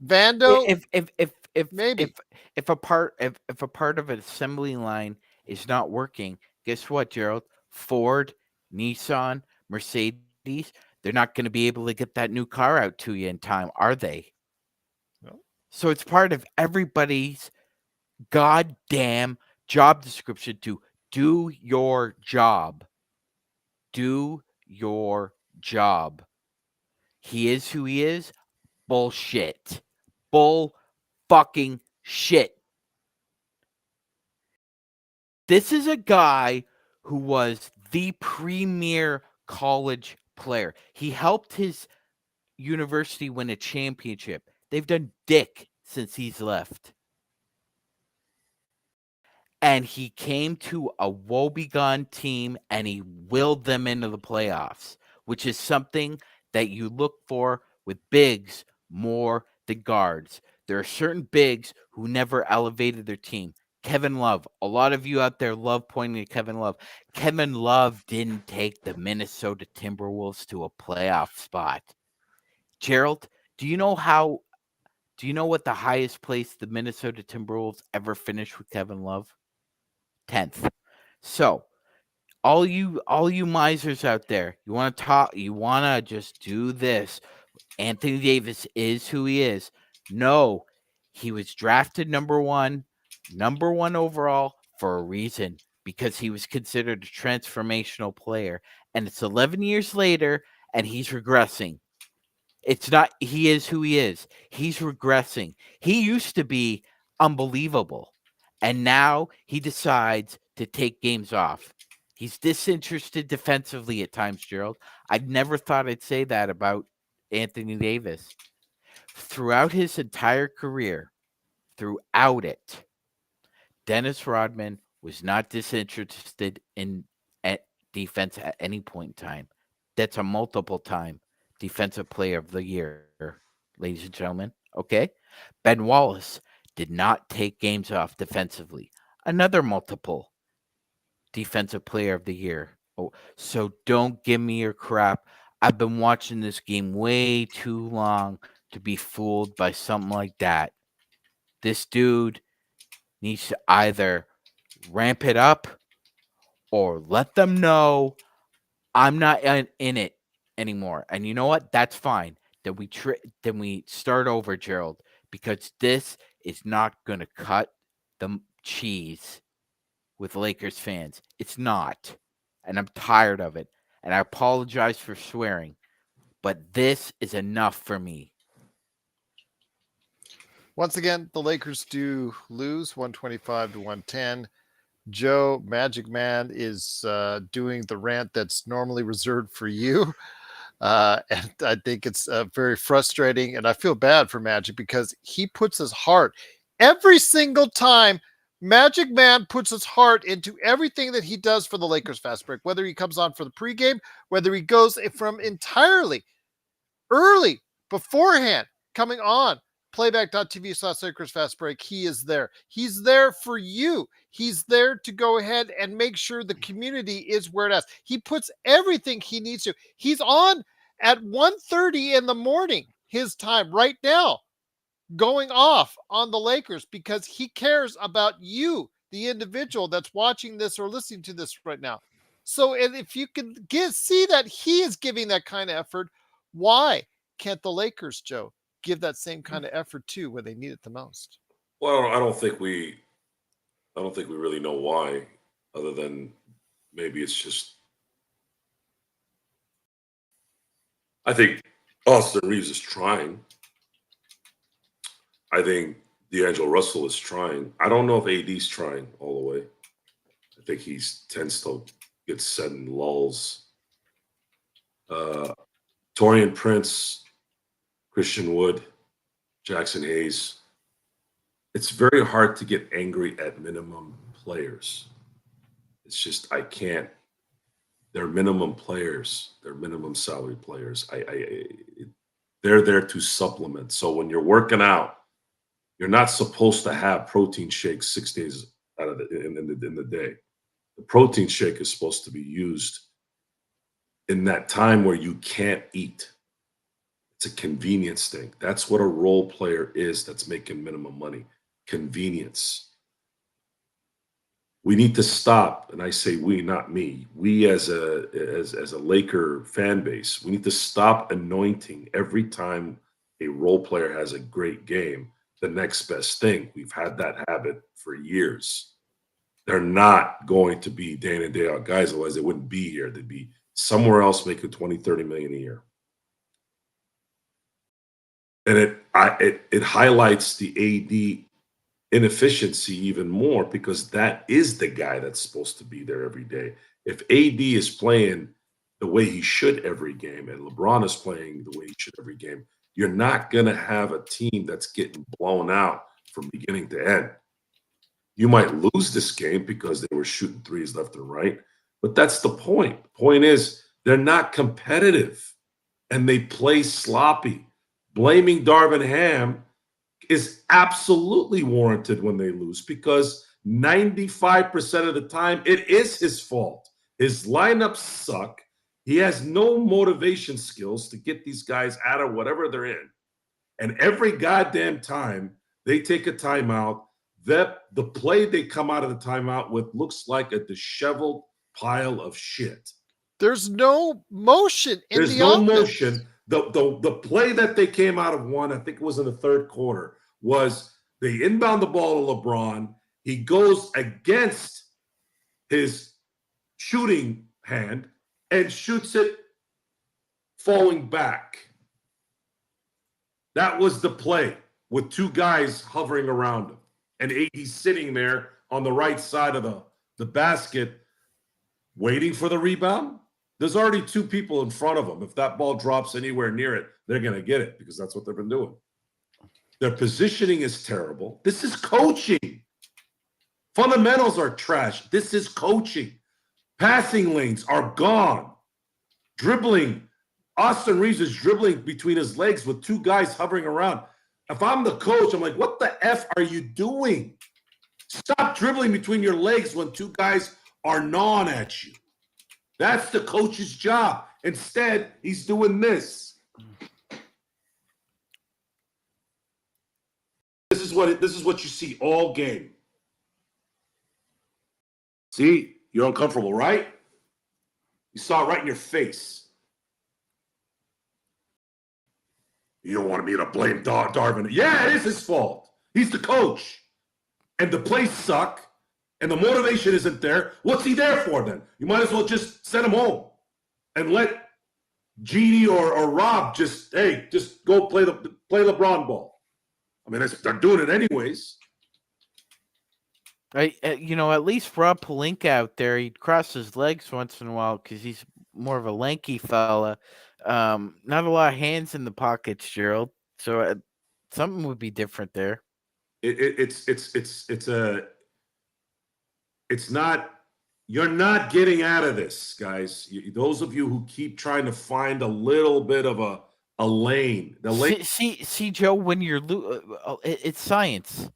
Vando, if a part of an assembly line is not working, guess what, Gerald? Ford, Nissan, Mercedes, they're not going to be able to get that new car out to you in time, are they? No. So it's part of everybody's goddamn job description to do your job. Do your job. He is who he is. Bullshit. Bull fucking shit. This is a guy who was the premier college player. He helped his university win a championship. They've done dick since he's left. And he came to a woebegone team and he willed them into the playoffs, which is something that you look for with bigs more than guards. There are certain bigs who never elevated their team. Kevin Love. A lot of you out there love pointing to Kevin Love. Kevin Love didn't take the Minnesota Timberwolves to a playoff spot. Gerald, do you know what the highest place the Minnesota Timberwolves ever finished with Kevin Love? 10th. So, all you misers out there, you want to just do this. Anthony Davis is who he is. No, he was drafted number one overall for a reason, because he was considered a transformational player. And it's 11 years later and he's regressing. It's not, he is who he is. He's regressing. He used to be unbelievable. And now he decides to take games off. He's disinterested defensively at times, Gerald. I never thought I'd say that about Anthony Davis. Throughout his entire career, Dennis Rodman was not disinterested in defense at any point in time. That's a multiple-time Defensive Player of the Year, ladies and gentlemen. Okay? Ben Wallace did not take games off defensively. Another multiple Defensive Player of the Year. Oh, so don't give me your crap. I've been watching this game way too long to be fooled by something like that. This dude needs to either ramp it up or let them know I'm not in it anymore. And you know what? That's fine. Then we start over, Gerald, because this is not going to cut the cheese with Lakers fans. It's not. And I'm tired of it. And I apologize for swearing, but this is enough for me. Once again, the Lakers do lose 125-110. Joe, Magic Man, is doing the rant that's normally reserved for you. And I think it's very frustrating. And I feel bad for Magic because he puts his heart every single time. Magic Man puts his heart into everything that he does for the Lakers Fast Break, whether he comes on for the pregame, whether he goes from entirely early beforehand coming on playback.tv/Lakers Fast Break. He is there. He's there for you. He's there to go ahead and make sure the community is where it is. He puts everything he needs to. He's on at 1:30 in the morning, his time right now, going off on the Lakers because he cares about you, the individual that's watching this or listening to this right now. So, and if you can see that he is giving that kind of effort, why can't the Lakers, Joe, give that same kind of effort too when they need it the most? Well, I don't think we really know why, other than maybe it's just. I think Austin Reeves is trying. I think D'Angelo Russell is trying. I don't know if AD's trying all the way. I think he tends to get set in lulls. Taurean Prince, Christian Wood, Jackson Hayes. It's very hard to get angry at minimum players. It's just I can't. They're minimum players. They're minimum salary players. They're there to supplement. So when you're working out, you're not supposed to have protein shakes 6 days out of in the day. The protein shake is supposed to be used in that time where you can't eat. It's a convenience thing. That's what a role player is that's making minimum money. Convenience. We need to stop, and I say we, not me. We as a Laker fan base, we need to stop anointing every time a role player has a great game the next best thing. We've had that habit for years. They're not going to be day in and day out guys, otherwise they wouldn't be here. They'd be somewhere else making 20, 30 million a year. And it highlights the AD inefficiency even more because that is the guy that's supposed to be there every day. If AD is playing the way he should every game and LeBron is playing the way he should every game, you're not going to have a team that's getting blown out from beginning to end. You might lose this game because they were shooting threes left and right, but that's the point. The point is they're not competitive and they play sloppy. Blaming Darvin Ham is absolutely warranted when they lose because 95% of the time it is his fault. His lineups suck. He has no motivation skills to get these guys out of whatever they're in. And every goddamn time they take a timeout, the play they come out of the timeout with looks like a disheveled pile of shit. There's no motion in There's the no offense. motion. The play that they came out of one, I think it was in the third quarter, was they inbound the ball to LeBron. He goes against his shooting hand and shoots it falling back. That was the play with two guys hovering around him. And AD's sitting there on the right side of the basket waiting for the rebound. There's already two people in front of them. If that ball drops anywhere near it, they're going to get it because that's what they've been doing. Their positioning is terrible. This is coaching. Fundamentals are trash. This is coaching. Passing lanes are gone. Dribbling. Austin Reeves is dribbling between his legs with two guys hovering around. If I'm the coach, I'm like, what the F are you doing? Stop dribbling between your legs when two guys are gnawing at you. That's the coach's job. Instead, he's doing this. This is what you see all game. See, You're uncomfortable, right? You saw it right in your face. You don't want me to blame Darvin. Yeah, it is his fault. He's the coach. And the plays suck. And the motivation isn't there. What's he there for then? You might as well just send him home. And let Genie or Rob just go play LeBron ball. I mean, they're doing it anyways. At least Rob Pelinka out there, he'd cross his legs once in a while because he's more of a lanky fella. Not a lot of hands in the pockets, Gerald. So something would be different there. It's not. You're not getting out of this, guys. Those of you who keep trying to find a little bit of a lane. The lane. See, Joe. When you're it's science.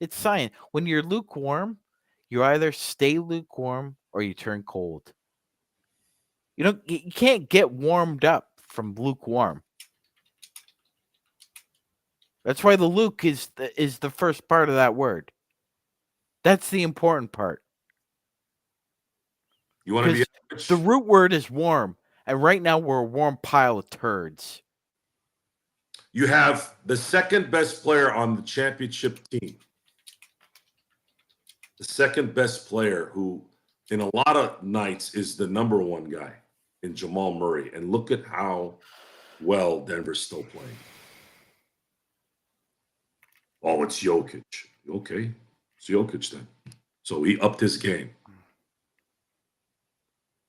It's science. When you're lukewarm, you either stay lukewarm or you turn cold. You can't get warmed up from lukewarm. That's why the luke is the first part of that word. That's the important part. You want to be the root word is warm, and right now we're a warm pile of turds. You have the second best player on the championship team. The second best player who, in a lot of nights, is the number one guy in Jamal Murray. And look at how well Denver's still playing. Oh, it's Jokic. Okay, it's Jokic then. So he upped his game.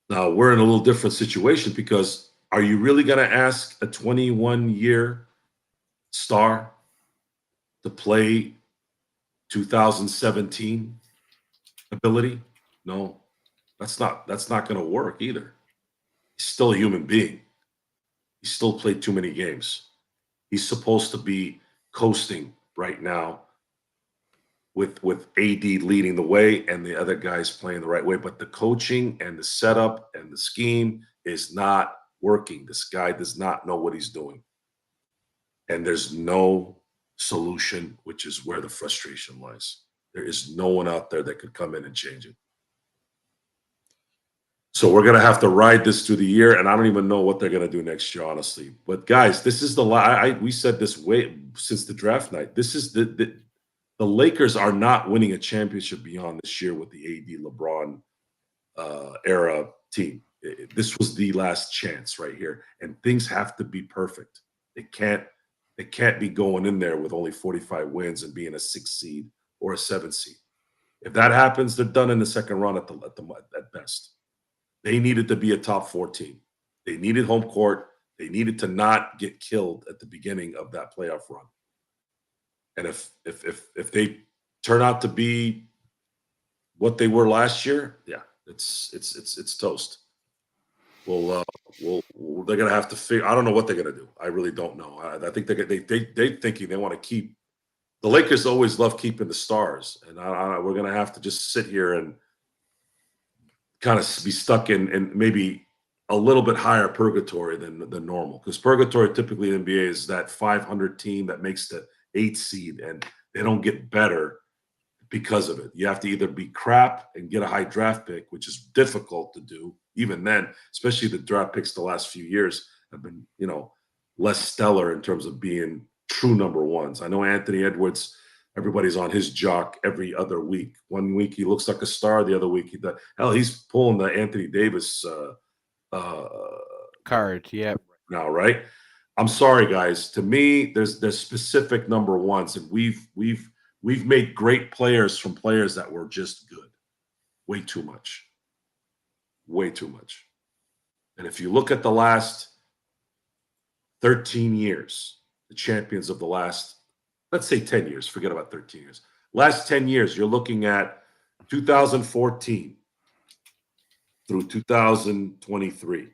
Now, we're in a little different situation because are you really going to ask a 21-year star to play 2017 ability? No, that's not going to work either. He's still a human being. He still played too many games. He's supposed to be coasting right now with AD leading the way and the other guys playing the right way. But the coaching and the setup and the scheme is not working. This guy does not know what he's doing. And there's no solution, which is where the frustration lies. There is no one out there that could come in and change it. So we're going to have to ride this through the year, and I don't even know what they're going to do next year, honestly. But guys, this is we said this way since the draft night. This is the Lakers are not winning a championship beyond this year with the AD LeBron era team. This was the last chance right here, and things have to be perfect. It can't be going in there with only 45 wins and being a 6 seed or a 7 seed. If that happens, they're done in the second round at best. They needed to be a top 4 team. They needed home court. They needed to not get killed at the beginning of that playoff run. And if they turn out to be what they were last year, yeah, it's toast. Well, they're gonna have to figure. I don't know what they're gonna do. I really don't know. I think they're thinking they want to keep. The Lakers always love keeping the stars, and we're gonna have to just sit here and kind of be stuck in maybe a little bit higher purgatory than normal, because purgatory typically in the NBA is that 500 team that makes the 8th seed, and they don't get better because of it. You have to either be crap and get a high draft pick, which is difficult to do. Even then, especially the draft picks the last few years have been, less stellar in terms of being true number ones. I know Anthony Edwards, everybody's on his jock every other week. One week he looks like a star, the other week he's pulling the Anthony Davis card. Yeah. Now, right? I'm sorry, guys. To me, there's specific number ones, and we've made great players from players that were just good. Way too much. Way too much. And if you look at the last 13 years, the champions of the last, let's say 10 years, forget about 13 years. Last 10 years, you're looking at 2014 through 2023.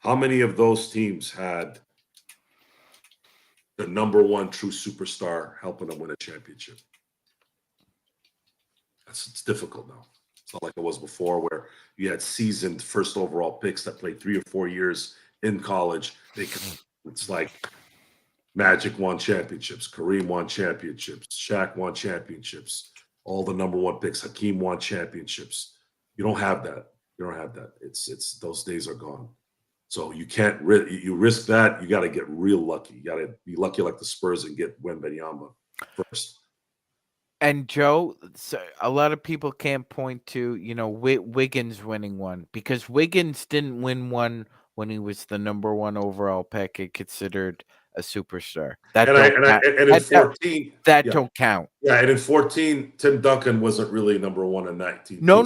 How many of those teams had the number one true superstar helping them win a championship? It's difficult now. It's not like it was before, where you had seasoned first overall picks that played 3 or 4 years in college. It's like Magic won championships, Kareem won championships, Shaq won championships, all the number one picks, Hakeem won championships. You don't have that. You don't have that. It's those days are gone. So you can't you risk that. You got to get real lucky. You got to be lucky like the Spurs and get Wembanyama first. And Joe, so a lot of people can't point to, Wiggins winning one, because Wiggins didn't win one when he was the number one overall pick and considered a superstar. That And don't count. in 14, That yeah, don't count. yeah, and in 14, Tim Duncan wasn't really number one in that team. No.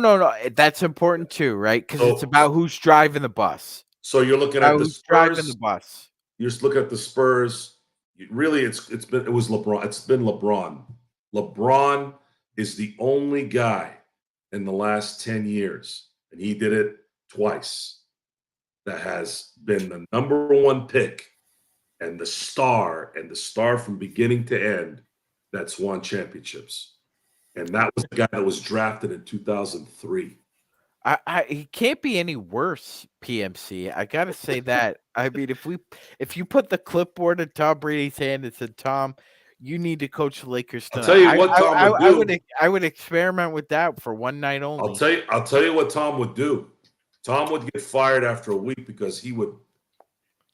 That's important too, right? Because it's about who's driving the bus. So you're looking at the Who's driving Spurs. the bus. You're just looking at the Spurs. Really, it was LeBron. It's been LeBron. LeBron is the only guy in the last 10 years, and he did it twice, that has been the number one pick and the star from beginning to end that's won championships. And that was the guy that was drafted in 2003. He can't be any worse, PMC. I gotta say that. I mean, if you put the clipboard in Tom Brady's hand and said, "Tom, you need to coach the Lakers tonight," I'll tell you what Tom would do. I would experiment with that for one night only. I'll tell you what Tom would do. Tom would get fired after a week because he would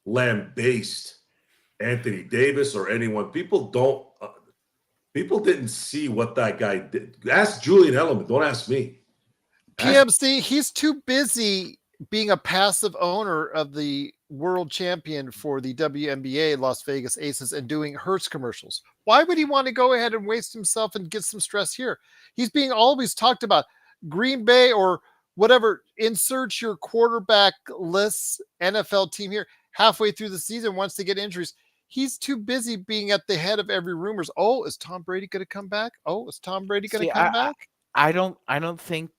lambaste Anthony Davis or anyone. People didn't see what that guy did. Ask Julian Edelman. Don't ask me. PMC, he's too busy being a passive owner of the world champion for the WNBA Las Vegas Aces and doing Hertz commercials. Why would he want to go ahead and waste himself and get some stress here? He's being always talked about. Green Bay or whatever, insert your quarterback lists NFL team here halfway through the season wants to get injuries. He's too busy being at the head of every rumors. Oh, is Tom Brady going to come back? Oh, is Tom Brady going to come back? I don't think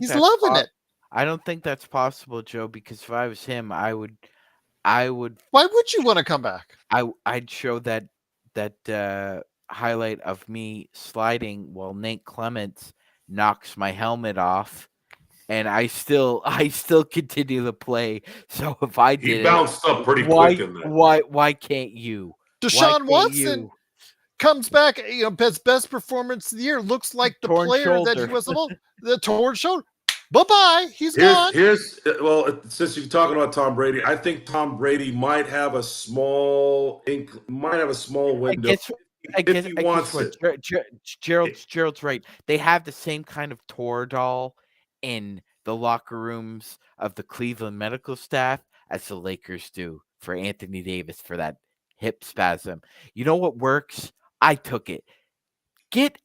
he's loving it. I don't think that's possible, Joe, because if I was him, I would. Why would you want to come back? I'd show that highlight of me sliding while Nate Clements knocks my helmet off, and I still continue to play. So if I did, he bounced up pretty quick in that. Why can't you? Deshaun Watson comes back, best performance of the year. Looks like the torn player shoulder. that he was the torn shoulder. Bye-bye. He's gone. Since you're talking about Tom Brady, I think Tom Brady might have a small window. If he wants it. Gerald's right. They have the same kind of Toradol in the locker rooms of the Cleveland medical staff as the Lakers do for Anthony Davis for that hip spasm. You know what works? I took it. Get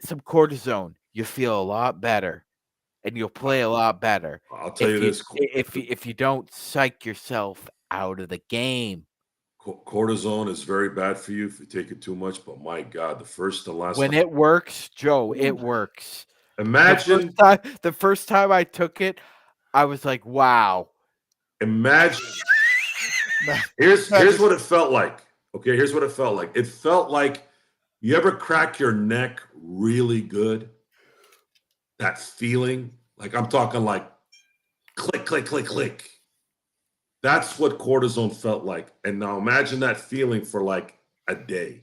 some cortisone. You feel a lot better, and you'll play a lot better. I'll tell you this: if you don't psych yourself out of the game. Cortisone is very bad for you if you take it too much. But my God, the first and last when time, it works, Joe, it works. Imagine the first time I took it, I was like, "Wow!" Imagine. Here's what it felt like. Okay, here's what it felt like. It felt like you ever crack your neck really good. That feeling, like I'm talking like click, click, click, click. That's what cortisone felt like. And now imagine that feeling for like a day.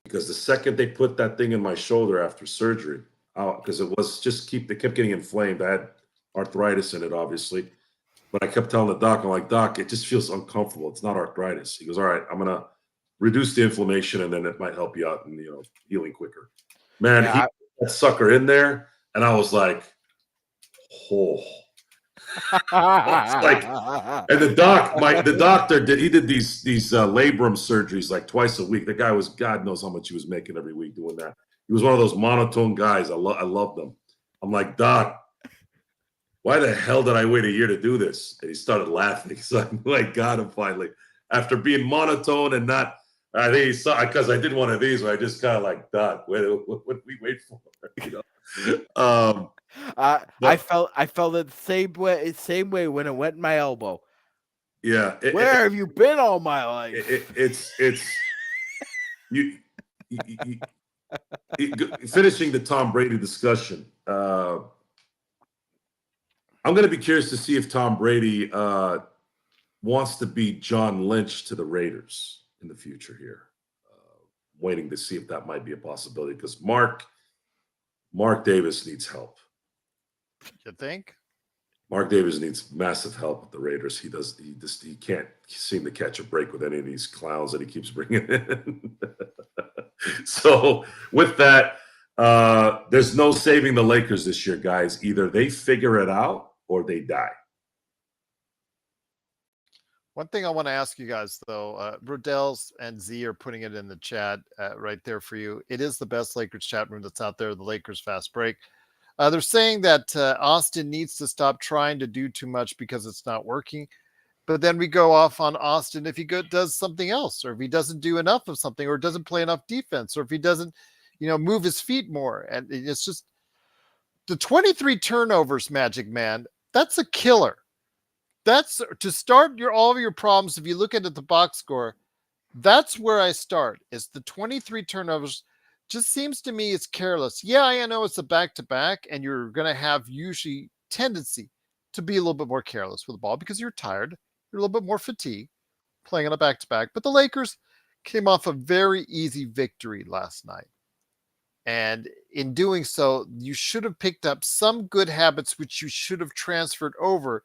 Because the second they put that thing in my shoulder after surgery, because it kept getting inflamed. I had arthritis in it, obviously. But I kept telling the doc, I'm like, Doc, it just feels uncomfortable. It's not arthritis. He goes, all right, I'm going to reduce the inflammation and then it might help you out in, healing quicker. Man, he put that sucker in there. And I was like, and the doctor did these labrum surgeries like twice a week. The guy was, God knows how much he was making every week doing that. He was one of those monotone guys. I loved them. I'm like, Doc, why the hell did I wait a year to do this? And he started laughing. So I'm like, got him finally. After being monotone and not, I think he saw, because I did one of these where I just kind of like, Doc, what did we wait for? I felt it the same way when it went in my elbow. Yeah. Where have you been all my life? It's you finishing the Tom Brady discussion. I'm going to be curious to see if Tom Brady wants to be John Lynch to the Raiders in the future here. Waiting to see if that might be a possibility because Mark Mark Davis needs help. You think? Mark Davis needs massive help with the Raiders. He can't seem to catch a break with any of these clowns that he keeps bringing in. So with that, there's no saving the Lakers this year, guys. Either they figure it out or they die. One thing I want to ask you guys, though, Rodell's and Z are putting it in the chat right there for you. It is the best Lakers chat room that's out there, the Lakers Fast Break. They're saying that Austin needs to stop trying to do too much because it's not working. But then we go off on Austin if he does something else, or if he doesn't do enough of something, or doesn't play enough defense, or if he doesn't, move his feet more. And it's just the 23 turnovers, Magic Man. That's a killer. That's to start all of your problems. If you look at the box score, that's where I start. Is the 23 turnovers. Just seems to me it's careless. Yeah, I know it's a back-to-back, and you're going to have usually tendency to be a little bit more careless with the ball because you're tired. You're a little bit more fatigued playing on a back-to-back. But the Lakers came off a very easy victory last night. And in doing so, you should have picked up some good habits, which you should have transferred over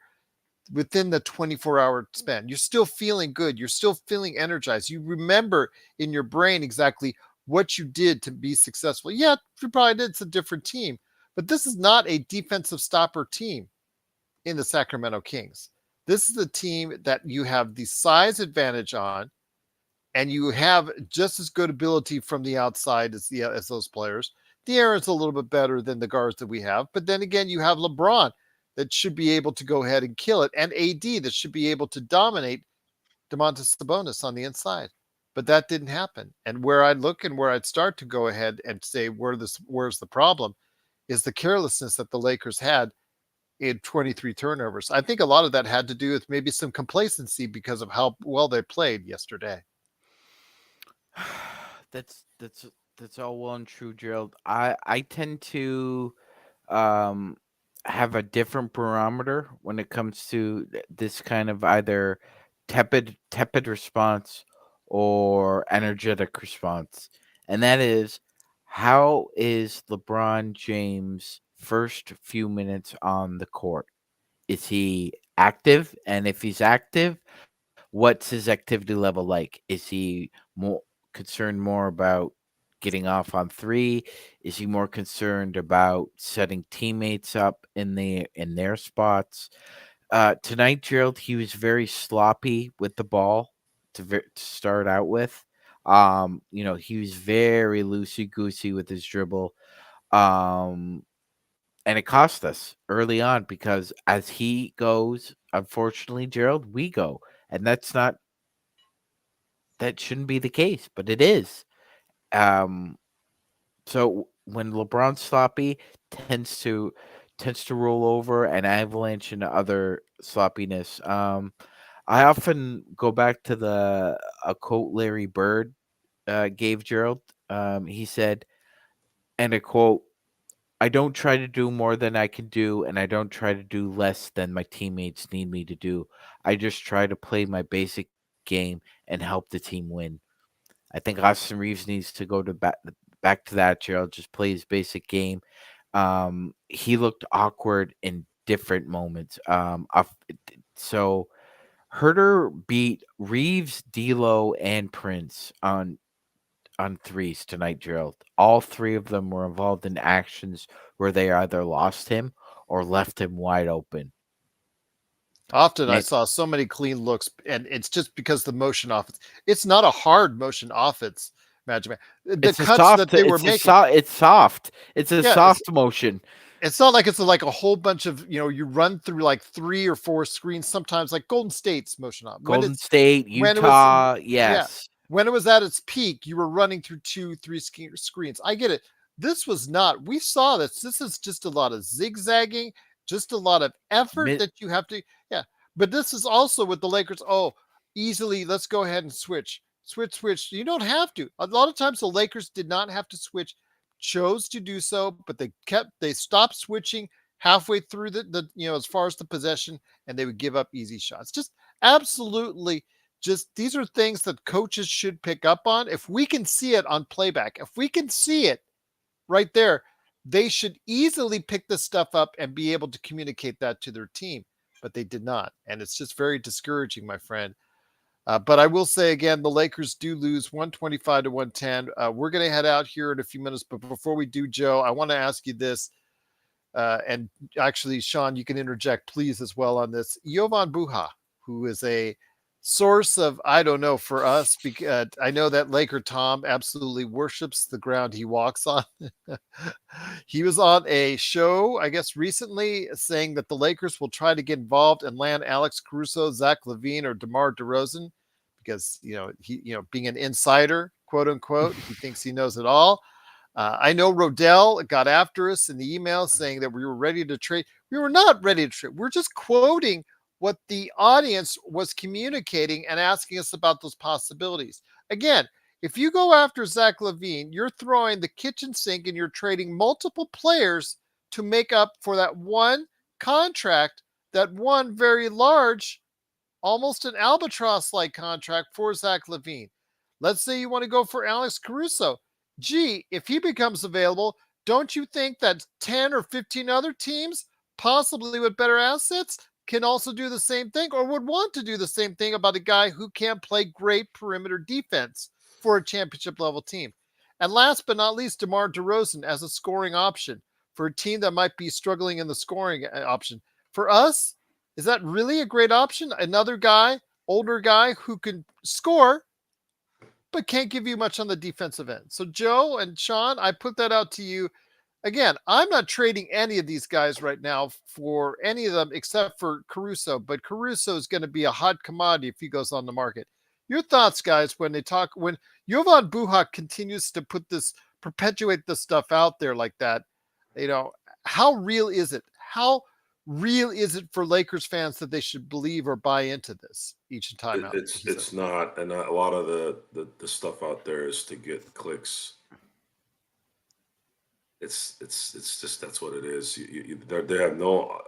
within the 24-hour span. You're still feeling good. You're still feeling energized. You remember in your brain exactly what you did to be successful. Yeah, you probably did. It's a different team, but this is not a defensive stopper team in the Sacramento Kings. This is a team that you have the size advantage on, and you have just as good ability from the outside as those players. De'Aaron's a little bit better than the guards that we have, but then again, you have LeBron that should be able to go ahead and kill it, and AD that should be able to dominate Domantas Sabonis on the inside. But that didn't happen. And where I'd look and where I'd start to go ahead and say where's the problem is the carelessness that the Lakers had in 23 turnovers. I think a lot of that had to do with maybe some complacency because of how well they played yesterday. That's all well and true, Gerald. I tend to have a different barometer when it comes to this kind of either tepid response or energetic response. And that is, how is LeBron James' first few minutes on the court? Is he active? And if he's active, what's his activity level like? Is he more concerned about getting off on three? Is he more concerned about setting teammates up in their spots? Tonight, Gerald, he was very sloppy with the ball to start out with. He was very loosey goosey with his dribble. And it cost us early on because as he goes, unfortunately, Gerald, we go. And that shouldn't be the case, but it is. So when LeBron's sloppy, tends to roll over and avalanche into other sloppiness. I often go back to a quote Larry Bird gave Gerald. He said, and a quote, "I don't try to do more than I can do, and I don't try to do less than my teammates need me to do. I just try to play my basic game and help the team win." I think Austin Reeves needs to go to back to that, Gerald. Just play his basic game. He looked awkward in different moments. So Herter beat Reeves, D'Lo, and Prince on threes tonight, Gerald. All three of them were involved in actions where they either lost him or left him wide open. Often I saw so many clean looks, and it's just because the motion offense. It's not a hard motion offense, Magic Man. The cuts that they were making. It's soft. It's a soft motion. It's not like it's like a whole bunch of, you run through like 3 or 4 screens, sometimes like Golden State's motion off. Golden State, Utah, yes. Yeah, when it was at its peak, you were running through 2, 3 screens. I get it. This was not. We saw this. This is just a lot of zigzagging, just a lot of effort that you have to. Yeah, but this is also with the Lakers. Oh, easily, let's go ahead and switch. You don't have to. A lot of times the Lakers did not have to switch, chose to do so, but they stopped switching halfway through the as far as the possession, and they would give up easy shots. Just absolutely. Just these are things that coaches should pick up on. If we can see it on playback, if we can see it right there, They should easily pick this stuff up and be able to communicate that to their team, but they did not. And it's just very discouraging, my friend. But I will say again, the Lakers do lose 125 to 110. We're going to head out here in a few minutes. But before we do, Joe, I want to ask you this. And actually, Sean, you can interject, please, as well on this. Jovan Buha, who is a source of, I don't know, for us, because I know that Laker Tom absolutely worships the ground he walks on. He was on a show, I guess, recently saying that the Lakers will try to get involved and land Alex Caruso, Zach LaVine, or DeMar DeRozan because, being an insider, quote unquote, he thinks he knows it all. I know Rodell got after us in the email saying that we were ready to trade. We were not ready to trade. We're just quoting what the audience was communicating and asking us about those possibilities. Again, if you go after Zach LaVine, you're throwing the kitchen sink and you're trading multiple players to make up for that one contract, that one very large, almost an albatross-like contract for Zach LaVine. Let's say you want to go for Alex Caruso. Gee, if he becomes available, don't you think that 10 or 15 other teams, possibly with better assets, can also do the same thing or would want to do the same thing about a guy who can play great perimeter defense for a championship level team? And last but not least, DeMar DeRozan as a scoring option for a team that might be struggling in the scoring option. For us, is that really a great option? Another guy, older guy who can score, but can't give you much on the defensive end. So Joe and Sean, I put that out to you. Again, I'm not trading any of these guys right now for any of them except for Caruso, but Caruso is going to be a hot commodity if he goes on the market. Your thoughts, guys, when Jovan Buha continues to perpetuate this stuff out there like that, how real is it? How real is it for Lakers fans that they should believe or buy into this each time out? It's not, and a lot of the stuff out there is to get clicks. It's just that's what it is. They have no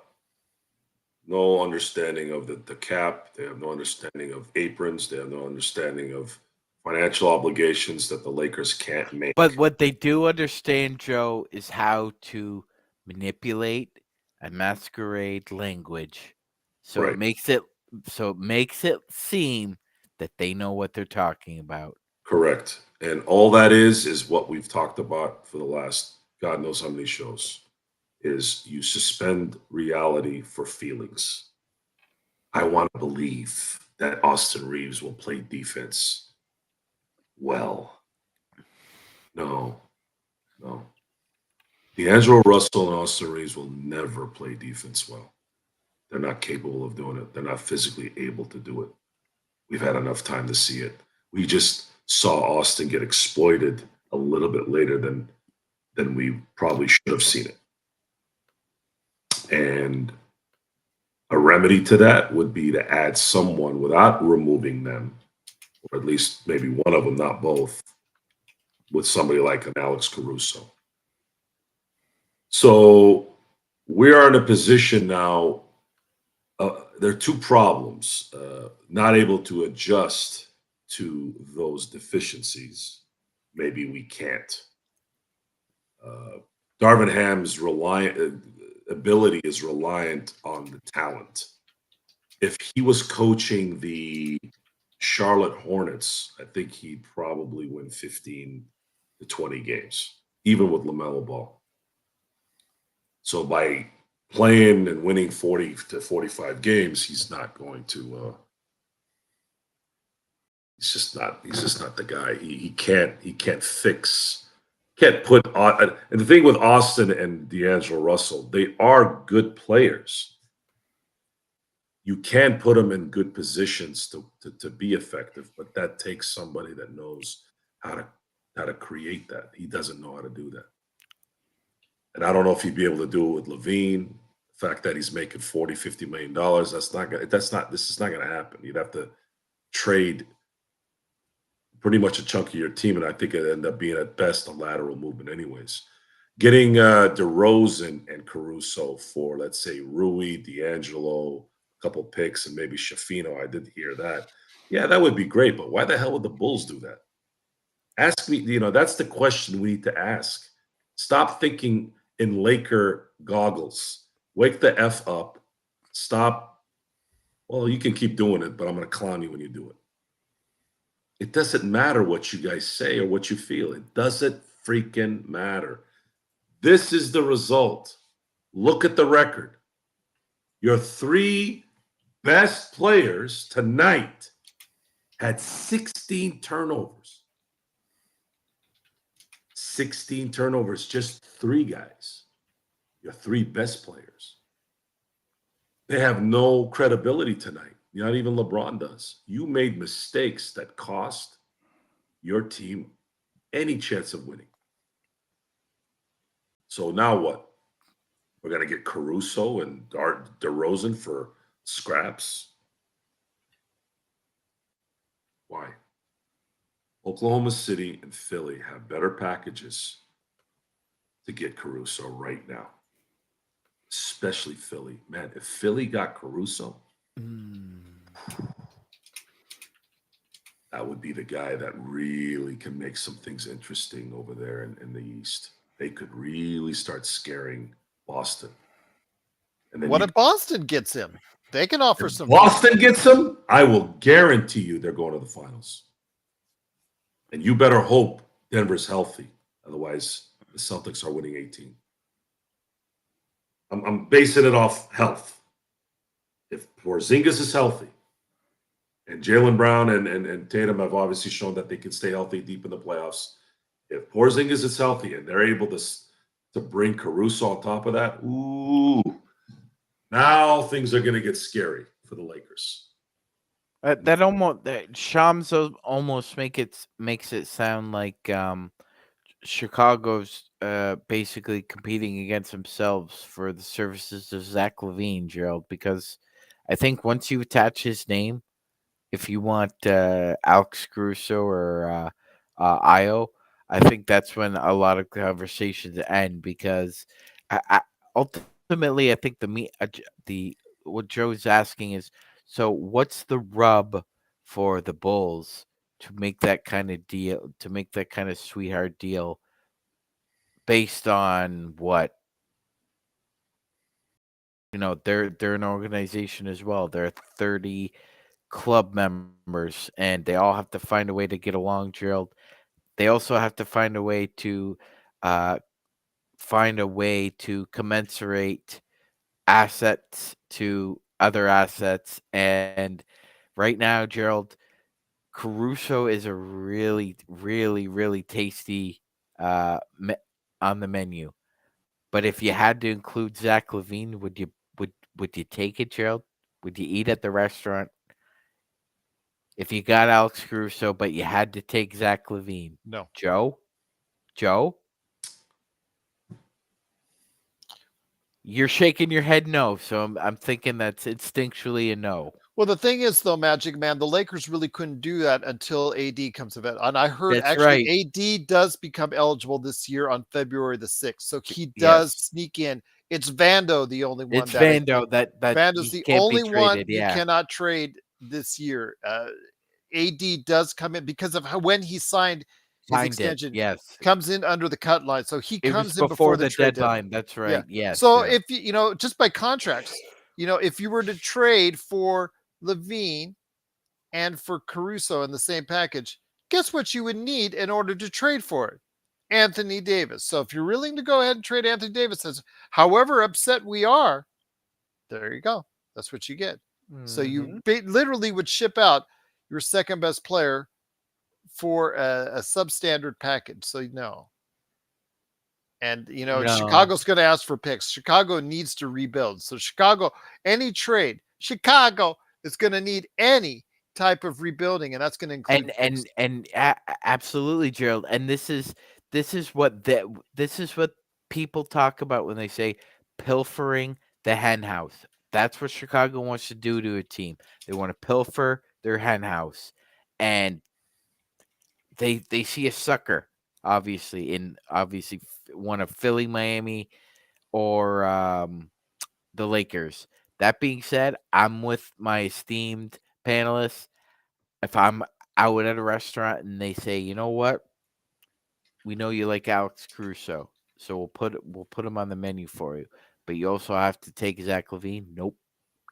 understanding of the cap. They have no understanding of aprons. They have no understanding of financial obligations that the Lakers can't make. But what they do understand, Joe, is how to manipulate and masquerade language. So Right. it makes it seem that they know what they're talking about. Correct. And all that is what we've talked about for the last God knows how many shows, is you suspend reality for feelings. I want to believe that Austin Reeves will play defense well. No. D'Angelo Russell and Austin Reeves will never play defense well. They're not capable of doing it. They're not physically able to do it. We've had enough time to see it. We just saw Austin get exploited a little bit later than we probably should have seen it. And a remedy to that would be to add someone without removing them, or at least maybe one of them, not both, with somebody like an Alex Caruso. So we are in a position now. There are two problems. Not able to adjust to those deficiencies. Maybe we can't. Darvin Ham's ability is reliant on the talent. If he was coaching the Charlotte Hornets, I think he'd probably win 15 to 20 games, even with LaMelo Ball. So by playing and winning 40 to 45 games, he's not going to. He's just not the guy. He can't fix. Can't put on. And the thing with Austin and D'Angelo Russell, they are good players. You can put them in good positions to be effective, but that takes somebody that knows how to create that. He doesn't know how to do that. And I don't know if he'd be able to do it with LaVine. The fact that he's making $40-50 million, this is not gonna happen. You'd have to trade pretty much a chunk of your team, and I think it'd end up being at best a lateral movement anyways. Getting DeRozan and Caruso for, let's say, Rui, D'Angelo, a couple picks, and maybe Shafino. I did hear that. Yeah, that would be great, but why the hell would the Bulls do that? Ask me, that's the question we need to ask. Stop thinking in Laker goggles. Wake the F up. Stop. Well, you can keep doing it, but I'm going to clown you when you do it. It doesn't matter what you guys say or what you feel. It doesn't freaking matter. This is the result. Look at the record. Your 3 best players tonight had 16 turnovers. 16 turnovers, just 3 guys. Your 3 best players. They have no credibility tonight. Not even LeBron does. You made mistakes that cost your team any chance of winning. So now what? We're going to get Caruso and DeRozan for scraps? Why? Oklahoma City and Philly have better packages to get Caruso right now. Especially Philly. Man, if Philly got Caruso, that would be the guy that really can make some things interesting over there in the East. They could really start scaring Boston. And then What if Boston gets him? They can offer some. Boston gets him, I will guarantee you they're going to the finals. And you better hope Denver's healthy. Otherwise, the Celtics are winning 18. I'm basing it off health. If Porzingis is healthy, and Jaylen Brown and Tatum have obviously shown that they can stay healthy deep in the playoffs. If Porzingis is healthy and they're able to bring Caruso on top of that, ooh, now things are going to get scary for the Lakers. Shams almost makes it sound like Chicago's basically competing against themselves for the services of Zach LaVine, Gerald, because I think once you attach his name, if you want Alex Caruso or Io, I think that's when a lot of conversations end, because ultimately I think the what Joe's asking is, so what's the rub for the Bulls to make that kind of deal, to make that kind of sweetheart deal, based on what? They're an organization as well. They're 30 club members, and they all have to find a way to get along, Gerald. They also have to find a way to commensurate assets to other assets. And right now, Gerald, Caruso is a really, really, really tasty on the menu. But if you had to include Zach LaVine, would you take it, Gerald? Would you eat at the restaurant if you got Alex Caruso, but you had to take Zach LaVine? No. Joe? You're shaking your head no, so I'm thinking that's instinctually a no. Well, the thing is, though, Magic Man, the Lakers really couldn't do that until AD comes of it. And I heard That's actually right. AD does become eligible this year on February the 6th. So he does Yes. sneak in. It's Vando, the only one It's Vando that Vando's he the can't be only one traded. you Yeah. cannot trade this year. AD does come in because of when he signed his Signed it. extension, Yes. comes in under the cut line. So he It was comes in before the trade deadline. That's right. Yeah. Yes. So yeah. if just by contracts, if you were to trade for LaVine and for Caruso in the same package, guess what you would need in order to trade for it? Anthony Davis. So if you're willing to go ahead and trade Anthony Davis, however upset we are, there you go. That's what you get. So you literally would ship out your second best player for a substandard package. So no. And No. Chicago's going to ask for picks. Chicago needs to rebuild. So Chicago, any trade, Chicago is going to need any type of rebuilding, and that's going to include absolutely, Gerald. And this is what people talk about when they say pilfering the hen house. That's what Chicago wants to do to a team. They want to pilfer their hen house, and they see a sucker, obviously one of Philly, Miami, or the Lakers. That being said, I'm with my esteemed panelists. If I'm out at a restaurant and they say, you know what, we know you like Alex Caruso, so we'll put him on the menu for you. But you also have to take Zach LaVine. Nope,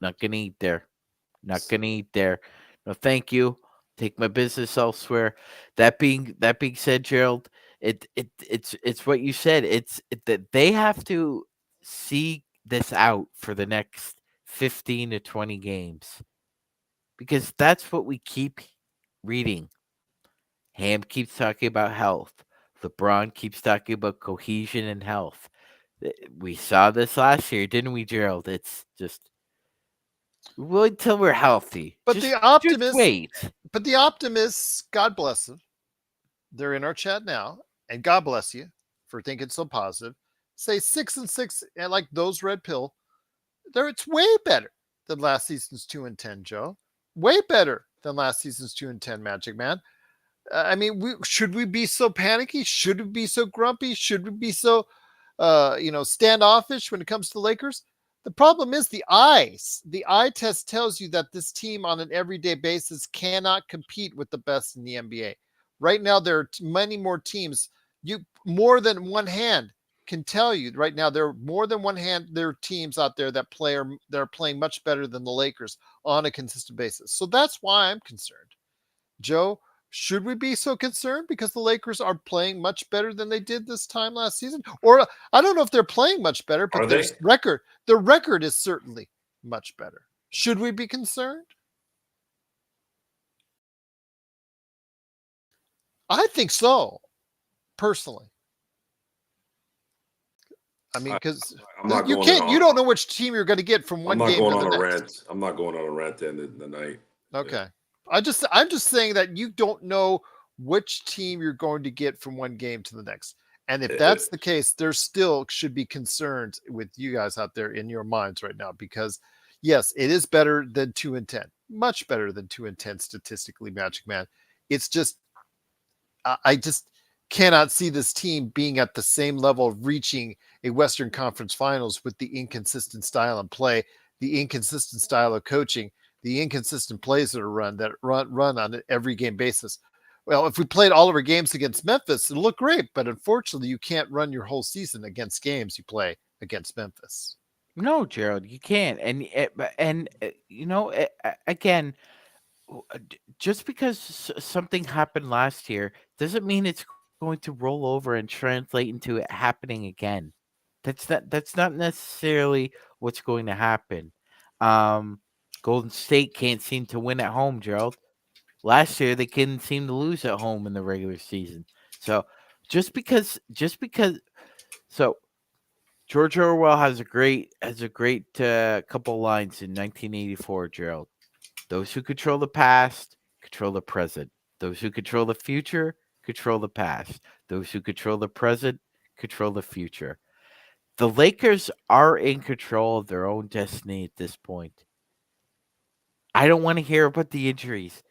not gonna eat there. Not gonna eat there. No, thank you. Take my business elsewhere. That being said, Gerald, it's what you said. That they have to see this out for the next 15 to 20 games, because that's what we keep reading. Ham keeps talking about health. LeBron keeps talking about cohesion and health. We saw this last year, didn't we, Gerald? It's just wait till we're healthy. But Just, the optimists, wait. God bless them. They're in our chat now, and God bless you for thinking so positive. Say 6-6, and like those red pill, it's way better than last season's 2-10, Joe. Way better than last season's 2-10, Magic Man. I mean, should we be so panicky? Should we be so grumpy? Should we be so, standoffish when it comes to the Lakers? The problem is the eyes. The eye test tells you that this team on an everyday basis cannot compete with the best in the NBA. Right now, there are many more teams. More than one hand can tell you right now. There are more than one hand. There are teams out there that are playing much better than the Lakers on a consistent basis. So that's why I'm concerned. Joe, should we be so concerned because the Lakers are playing much better than they did this time last season? Or I don't know if they're playing much better, but their record is certainly much better. Should we be concerned? I think so, personally. I mean, because you don't know which team you're going to get from one game to the next. I'm not going on a rant at the end of the night. Okay. Yeah. I'm just saying that you don't know which team you're going to get from one game to the next. And if that's the case, there still should be concerns with you guys out there in your minds right now, because yes, it is better than 2-10, much better than 2-10 statistically, Magic Man. It's just, I just cannot see this team being at the same level of reaching a Western Conference Finals with the inconsistent style of play, the inconsistent style of coaching, the inconsistent plays that are run on an every game basis. Well, if we played all of our games against Memphis, it'll look great, but unfortunately, you can't run your whole season against games you play against Memphis. No, Gerald, you can't. Again, just because something happened last year doesn't mean it's going to roll over and translate into it happening again. That's not necessarily what's going to happen. Golden State can't seem to win at home, Gerald. Last year they couldn't seem to lose at home in the regular season. So just because so George Orwell has a great couple lines in 1984, Gerald. Those who control the past control the present. Those who control the future control the past. Those who control the present control the future. The Lakers are in control of their own destiny at this point. I don't want to hear about the injuries.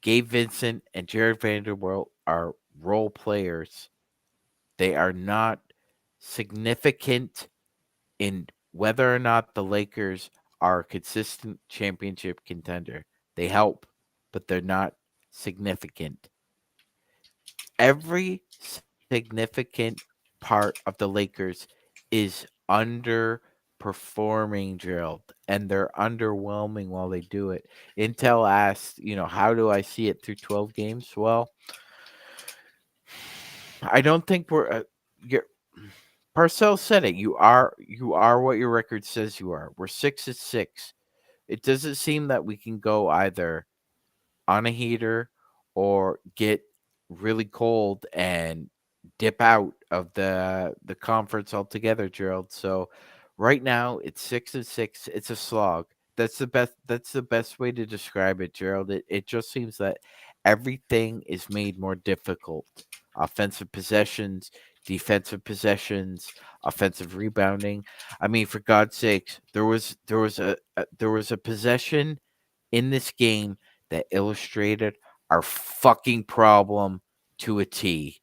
Gabe Vincent and Jared Vanderbilt are role players. They are not significant in whether or not the Lakers are a consistent championship contender. They help, but they're not significant. Every significant part of the Lakers is underperforming, Gerald, and they're underwhelming while they do it. Intel asked, how do I see it through 12 games? Well, I don't think Parcells said it. You are what your record says you are. We're 6-6. It doesn't seem that we can go either on a heater or get really cold and dip out of the conference altogether, Gerald. So right now it's 6-6. It's a slog. That's the best way to describe it, Gerald. It just seems that everything is made more difficult. Offensive possessions, defensive possessions, offensive rebounding. I mean, for God's sakes, there was a possession in this game that illustrated our fucking problem to a T.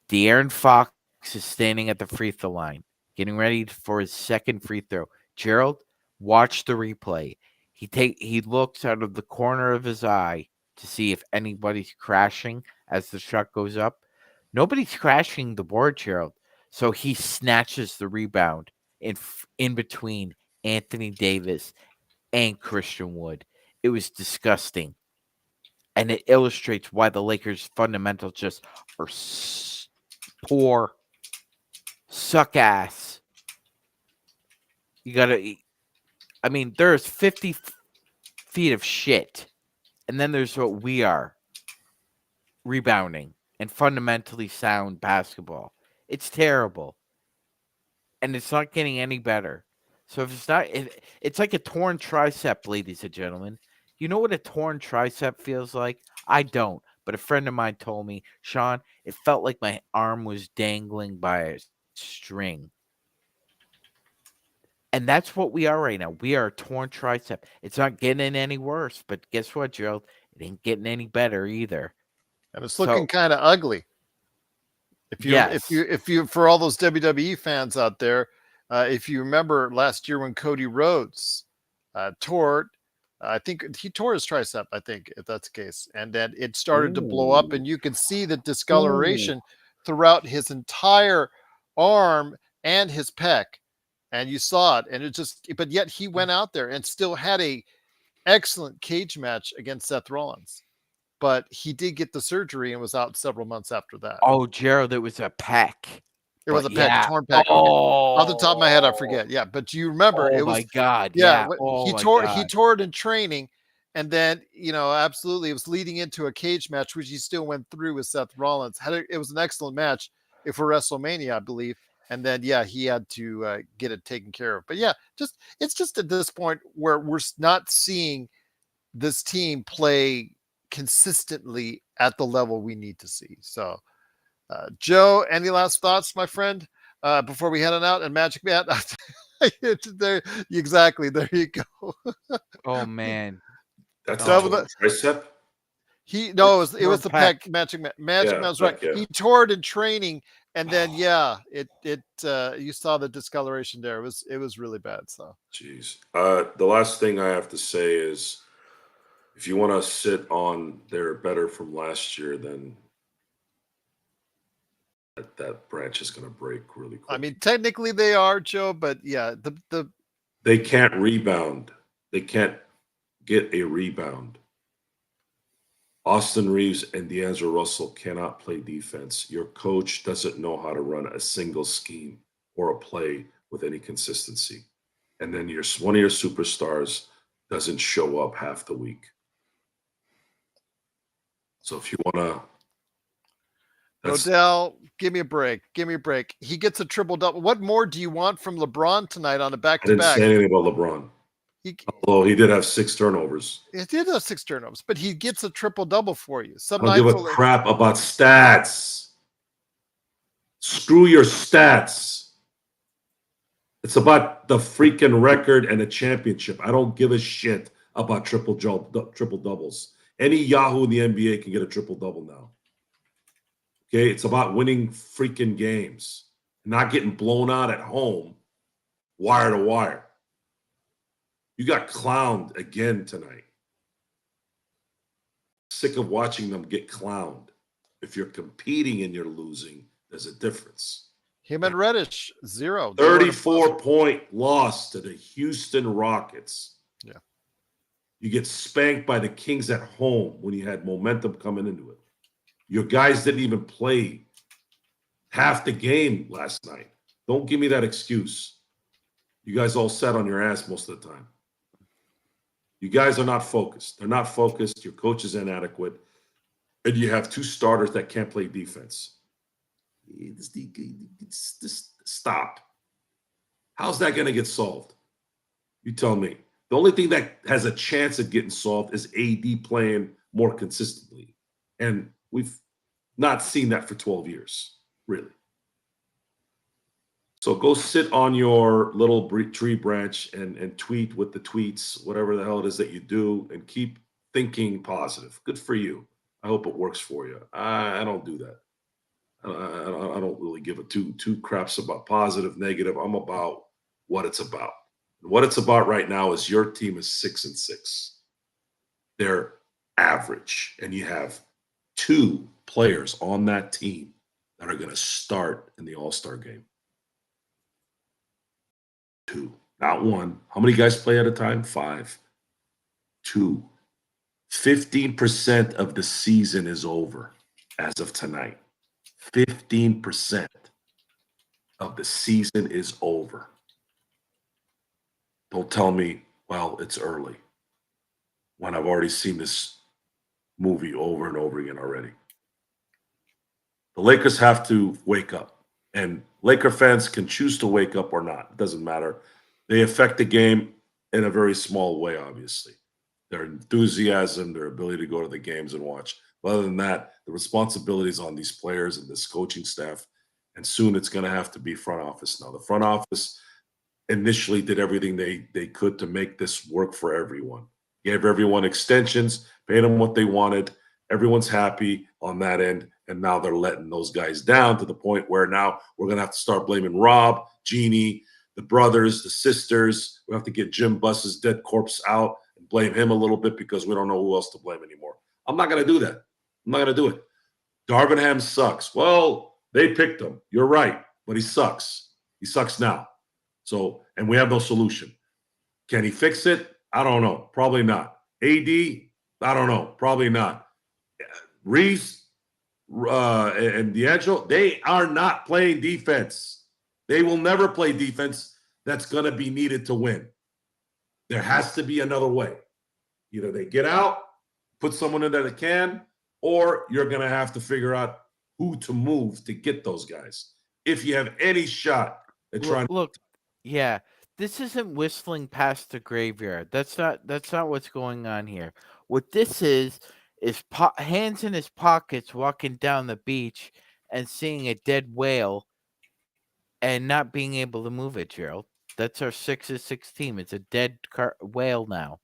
De'Aaron Fox is standing at the free throw line, getting ready for his second free throw. Gerald, watch the replay. He looks out of the corner of his eye to see if anybody's crashing as the shot goes up. Nobody's crashing the board, Gerald. So he snatches the rebound in between Anthony Davis and Christian Wood. It was disgusting. And it illustrates why the Lakers' fundamentals just are poor, suck ass. You got to, I mean, there's 50 feet of shit. And then there's what we are, rebounding and fundamentally sound basketball. It's terrible. And it's not getting any better. So if it's not, it's like a torn tricep, ladies and gentlemen. You know what a torn tricep feels like? I don't. But a friend of mine told me, Sean, it felt like my arm was dangling by a string. And that's what we are right now. We are a torn tricep. It's not getting any worse. But guess what, Gerald? It ain't getting any better either. And it's looking kind of ugly. If you, for all those WWE fans out there, if you remember last year when Cody Rhodes tore, I think he tore his tricep, I think, if that's the case. And then it started to blow up, and you could see the discoloration throughout his entire arm and his pec. And you saw it, and it just, but yet he went out there and still had a excellent cage match against Seth Rollins. But he did get the surgery and was out several months after that. Oh, Gerald, it was a pec. It was a pec, a torn pec. Okay. Off the top of my head, I forget. Yeah, but you remember it was. Oh my God! Yeah, he tore it in training, and then absolutely, it was leading into a cage match, which he still went through with Seth Rollins. It was an excellent match for WrestleMania, I believe. And then he had to get it taken care of. But yeah, it's just at this point where we're not seeing this team play consistently at the level we need to see. So, Joe, any last thoughts, my friend, before we head on out? And Magic Matt, there, exactly. There you go. Oh man, that's a tricep. It was the pec. Magic Matt was right. Yeah. He tore it in training, and then you saw the discoloration there. It was really bad. So, jeez. The last thing I have to say is, if you want to sit on they're better from last year, then that branch is going to break really quick. I mean, technically they are, Joe, but yeah, they can't rebound. They can't get a rebound. Austin Reeves and D'Angelo Russell cannot play defense. Your coach doesn't know how to run a single scheme or a play with any consistency. And then one of your superstars doesn't show up half the week. So if you want to... Odell, give me a break. Give me a break. He gets a triple-double. What more do you want from LeBron tonight on a back-to-back? I didn't say anything about LeBron. Although he did have 6 turnovers. He did have 6 turnovers, but he gets a triple-double for you. I don't give a crap about stats. Screw your stats. It's about the freaking record and the championship. I don't give a shit about triple doubles. Any Yahoo in the NBA can get a triple-double now. Okay? It's about winning freaking games, not getting blown out at home, wire to wire. You got clowned again tonight. Sick of watching them get clowned. If you're competing and you're losing, there's a difference. Him and Reddish, 0. 34-point loss to the Houston Rockets. Yeah. You get spanked by the Kings at home when you had momentum coming into it. Your guys didn't even play half the game last night. Don't give me that excuse. You guys all sat on your ass most of the time. You guys are not focused. They're not focused. Your coach is inadequate. And you have 2 starters that can't play defense. Just stop. How's that going to get solved? You tell me. The only thing that has a chance of getting solved is AD playing more consistently. And we've not seen that for 12 years, really. So go sit on your little tree branch and tweet with the tweets, whatever the hell it is that you do, and keep thinking positive. Good for you. I hope it works for you. I don't do that. I don't really give a two craps about positive, negative. I'm about what it's about. And what it's about right now is your team is 6-6. They're average, and you have 2 players on that team that are going to start in the All-Star game. 2, not 1. How many guys play at a time? 5. 2. 15% of the season is over as of tonight. 15% of the season is over. Don't tell me, well, it's early, when I've already seen this movie over and over again already. The Lakers have to wake up, and Laker fans can choose to wake up or not. It doesn't matter. They affect the game in a very small way, obviously. Their enthusiasm, their ability to go to the games and watch. But other than that, the responsibility is on these players and this coaching staff. And soon it's going to have to be front office now. The front office initially did everything they could to make this work for everyone. Gave everyone extensions, paid them what they wanted. Everyone's happy on that end. And now they're letting those guys down to the point where now we're going to have to start blaming Rob, Jeannie, the brothers, the sisters. We have to get Jim Buss's dead corpse out and blame him a little bit because we don't know who else to blame anymore. I'm not going to do that. I'm not going to do it. Darvin Ham sucks. Well, they picked him. You're right, but he sucks. He sucks now. So, and we have no solution. Can he fix it? I don't know. Probably not. AD? I don't know. Probably not. Reeves and D'Angelo, they are not playing defense. They will never play defense that's going to be needed to win. There has to be another way. Either they get out, put someone in that can, or you're going to have to figure out who to move to get those guys. If you have any shot at trying to look, yeah, this isn't whistling past the graveyard. That's not what's going on here. What this is hands in his pockets, walking down the beach and seeing a dead whale and not being able to move it, Gerald. That's our 6-6 team. It's a dead whale now.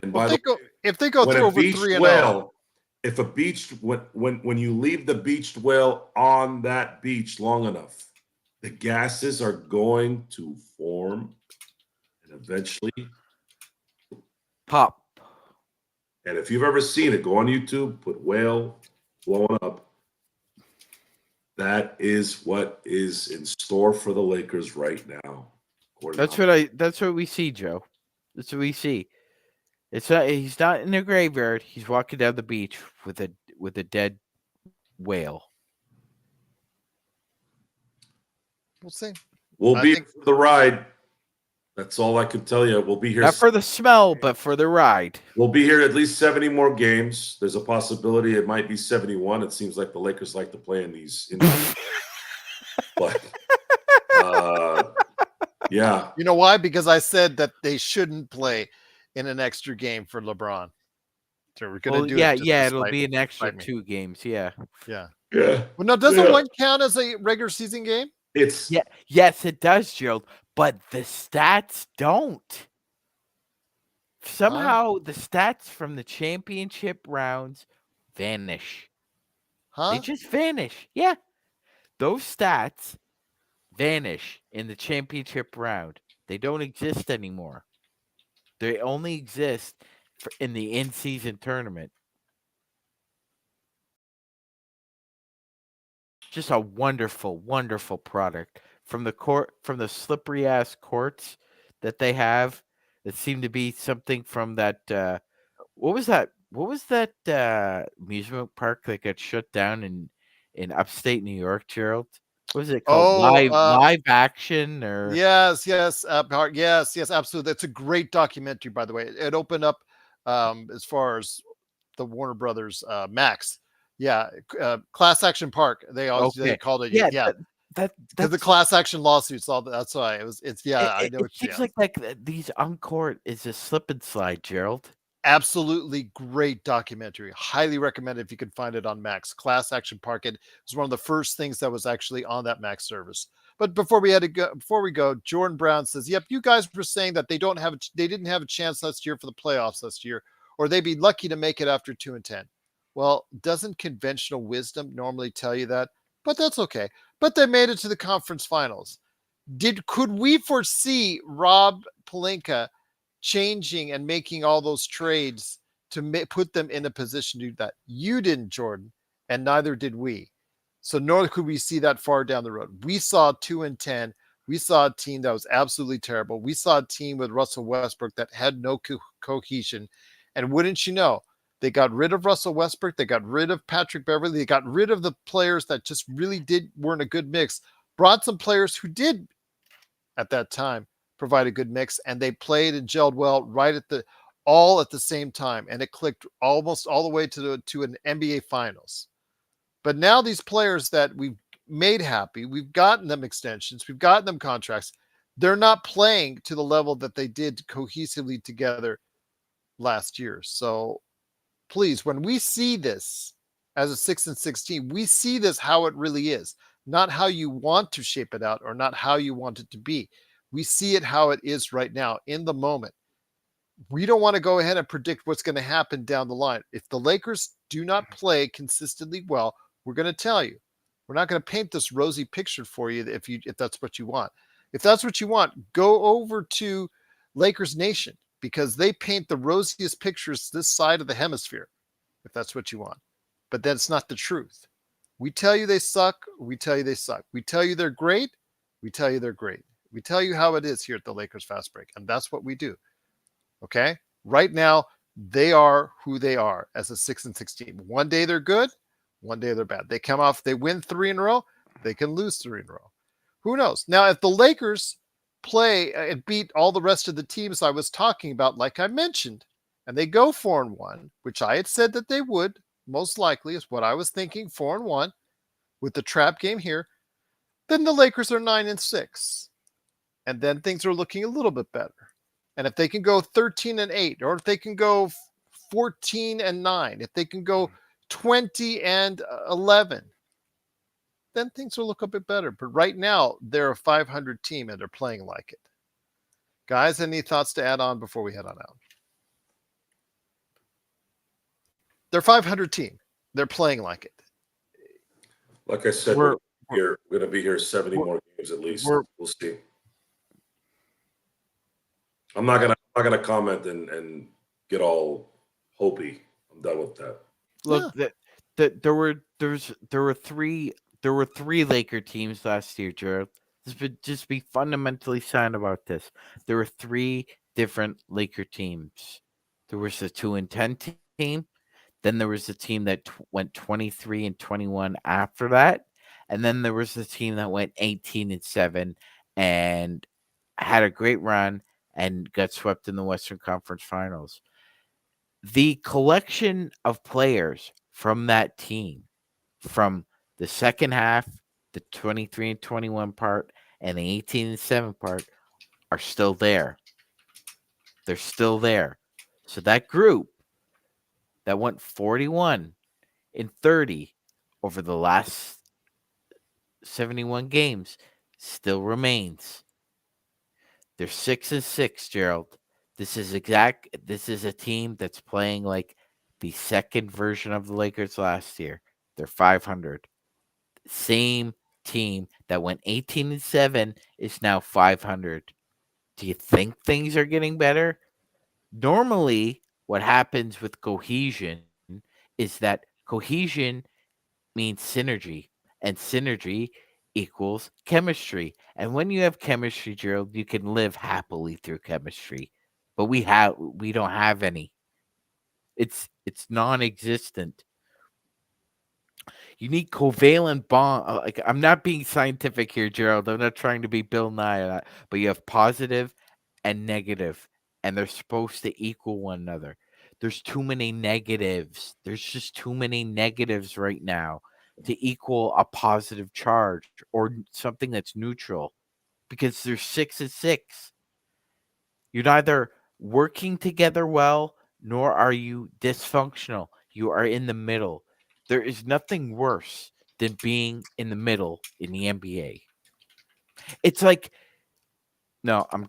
And Well, by if they go through over 3-0, if a beached when you leave the beached whale on that beach long enough, the gases are going to form and eventually pop. And if you've ever seen it, go on YouTube, put whale blowing up. That is what is in store for the Lakers right now. That's what we see, Joe. That's what we see. He's not in a graveyard. He's walking down the beach with a dead whale. We'll see. We'll be for the ride. That's all I can tell you. We'll be here. Not for the smell, but for the ride. We'll be here at least 70 more games. There's a possibility it might be 71. It seems like the Lakers like to play in these. But, yeah. You know why? Because I said that they shouldn't play in an extra game for LeBron. So we're going to do it. Yeah, it'll be an extra 2 games. Yeah. Well, now, doesn't one count as a regular season game? Yes, it does, Gerald. But the stats don't. Somehow the stats from the championship rounds vanish. They just vanish. Yeah. Those stats vanish in the championship round. They don't exist anymore. They only exist in the in-season tournament. Just a wonderful, wonderful product from the slippery ass courts that they have. That seem to be something from that. What was that? What was that amusement park that got shut down in upstate New York, Gerald? What was it called? Live action or yes, absolutely. That's a great documentary, by the way. It opened up as far as the Warner Brothers Max. Yeah, Class Action Park. They called it. Yeah, that's the class action lawsuits. All that's why it was. It's I know. It seems like these on court is a slip and slide, Gerald. Absolutely great documentary. Highly recommended if you can find it on Max. Class Action Park. It was one of the first things that was actually on that Max service. But before we go, Jordan Brown says, "Yep, you guys were saying that they didn't have a chance last year for the playoffs last year, or they'd be lucky to make it after 2-10." Well, doesn't conventional wisdom normally tell you that? But that's okay. But they made it to the conference finals. Could we foresee Rob Pelinka changing and making all those trades to put them in a position to do that? You didn't, Jordan. and neither did we. So nor could we see that far down the road. We saw 2-10. We saw a team that was absolutely terrible. We saw a team with Russell Westbrook that had no cohesion. And wouldn't you know, they got rid of Russell Westbrook. They got rid of Patrick Beverley. They got rid of the players that just really weren't a good mix. Brought some players who did, at that time, provide a good mix, and they played and gelled well all at the same time, and it clicked almost all the way to an NBA Finals. But now these players that we've made happy, we've gotten them extensions, we've gotten them contracts. They're not playing to the level that they did cohesively together last year. So please, when we see this as a 6-16, we see this how it really is, not how you want to shape it out or not how you want it to be. We see it how it is right now in the moment. We don't want to go ahead and predict what's going to happen down the line. If the Lakers do not play consistently well, we're going to tell you. We're not going to paint this rosy picture for you if that's what you want. If that's what you want, go over to Lakers Nation, because they paint the rosiest pictures this side of the hemisphere, if that's what you want. But that's not the truth. We tell you they suck, we tell you they suck. We tell you they're great, we tell you they're great. We tell you how it is here at the Lakers Fast Break, and that's what we do. Okay? Right now, they are who they are as a 6-16. One day they're good, one day they're bad. They win 3 in a row, they can lose 3 in a row. Who knows? Now, if the Lakers play and beat all the rest of the teams I was talking about, like I mentioned, and they go 4-1, which I had said that they would, most likely is what I was thinking, 4-1, with the trap game here, then the Lakers are 9-6. And then things are looking a little bit better. And if they can go 13-8, or if they can go 14-9, if they can go 20-11, then things will look a bit better. But right now, they're a 500 team and they're playing like it. Guys, any thoughts to add on before we head on out? They're 500 team. They're playing like it. Like I said, we're going to be here 70 more games at least. We'll see. I'm not gonna comment and get all hopey. I'm done with that. Look, there were three Laker teams last year, Gerald. Just be fundamentally sound about this. There were 3 different Laker teams. There was a 2-10 team. Then there was a team that went 23-21 after that, and then there was a team that went 18-7 and had a great run and got swept in the Western Conference Finals. The collection of players from that team, from the second half, the 23-21 part, and the 18-7 part, are still there. They're still there. So that group that went 41-30 over the last 71 games still remains. They're 6-6, Gerald. This is a team that's playing like the second version of the Lakers last year. They're 500. Same team that went 18-7 is now 500. Do you think things are getting better? Normally, what happens with cohesion is that cohesion means synergy, and synergy equals chemistry. And when you have chemistry, Gerald, you can live happily through chemistry. But we don't have any. It's non-existent. You need covalent bond. Like, I'm not being scientific here, Gerald. I'm not trying to be Bill Nye, but you have positive and negative, and they're supposed to equal one another. There's too many negatives. There's just too many negatives right now to equal a positive charge or something that's neutral, because there's 6-6. You're neither working together well, nor are you dysfunctional. You are in the middle. There is nothing worse than being in the middle in the NBA. It's like, no, I'm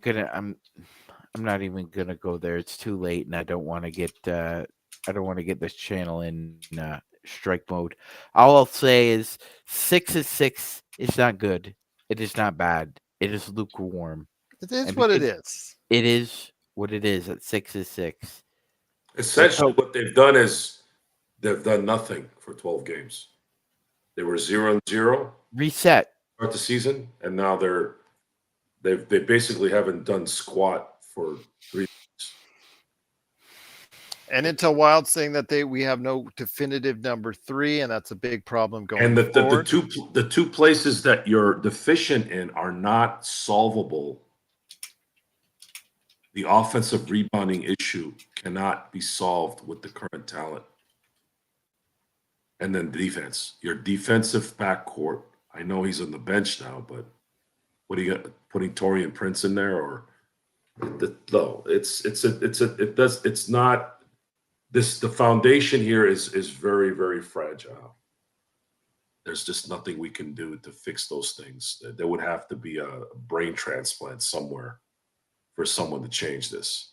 not even gonna go there. It's too late, and I don't want to get this channel in strike mode. All I'll say is 6-6 is not good. It is not bad. It is lukewarm. It is what it is. It is what it is at 6-6. Essentially, what they've done is they've done nothing for 12 games. They were 0-0 Reset. start the season, and now they basically haven't done squat for 3 weeks. And Intel Wild saying that we have no definitive number 3, and that's a big problem going And forward. the two places that you're deficient in are not solvable. The offensive rebounding issue cannot be solved with the current talent. And then defense, your defensive backcourt. I know he's on the bench now, but what do you got? Putting Torian Prince in there, or no? It's not. The foundation here is very, very fragile. There's just nothing we can do to fix those things. There would have to be a brain transplant somewhere for someone to change this.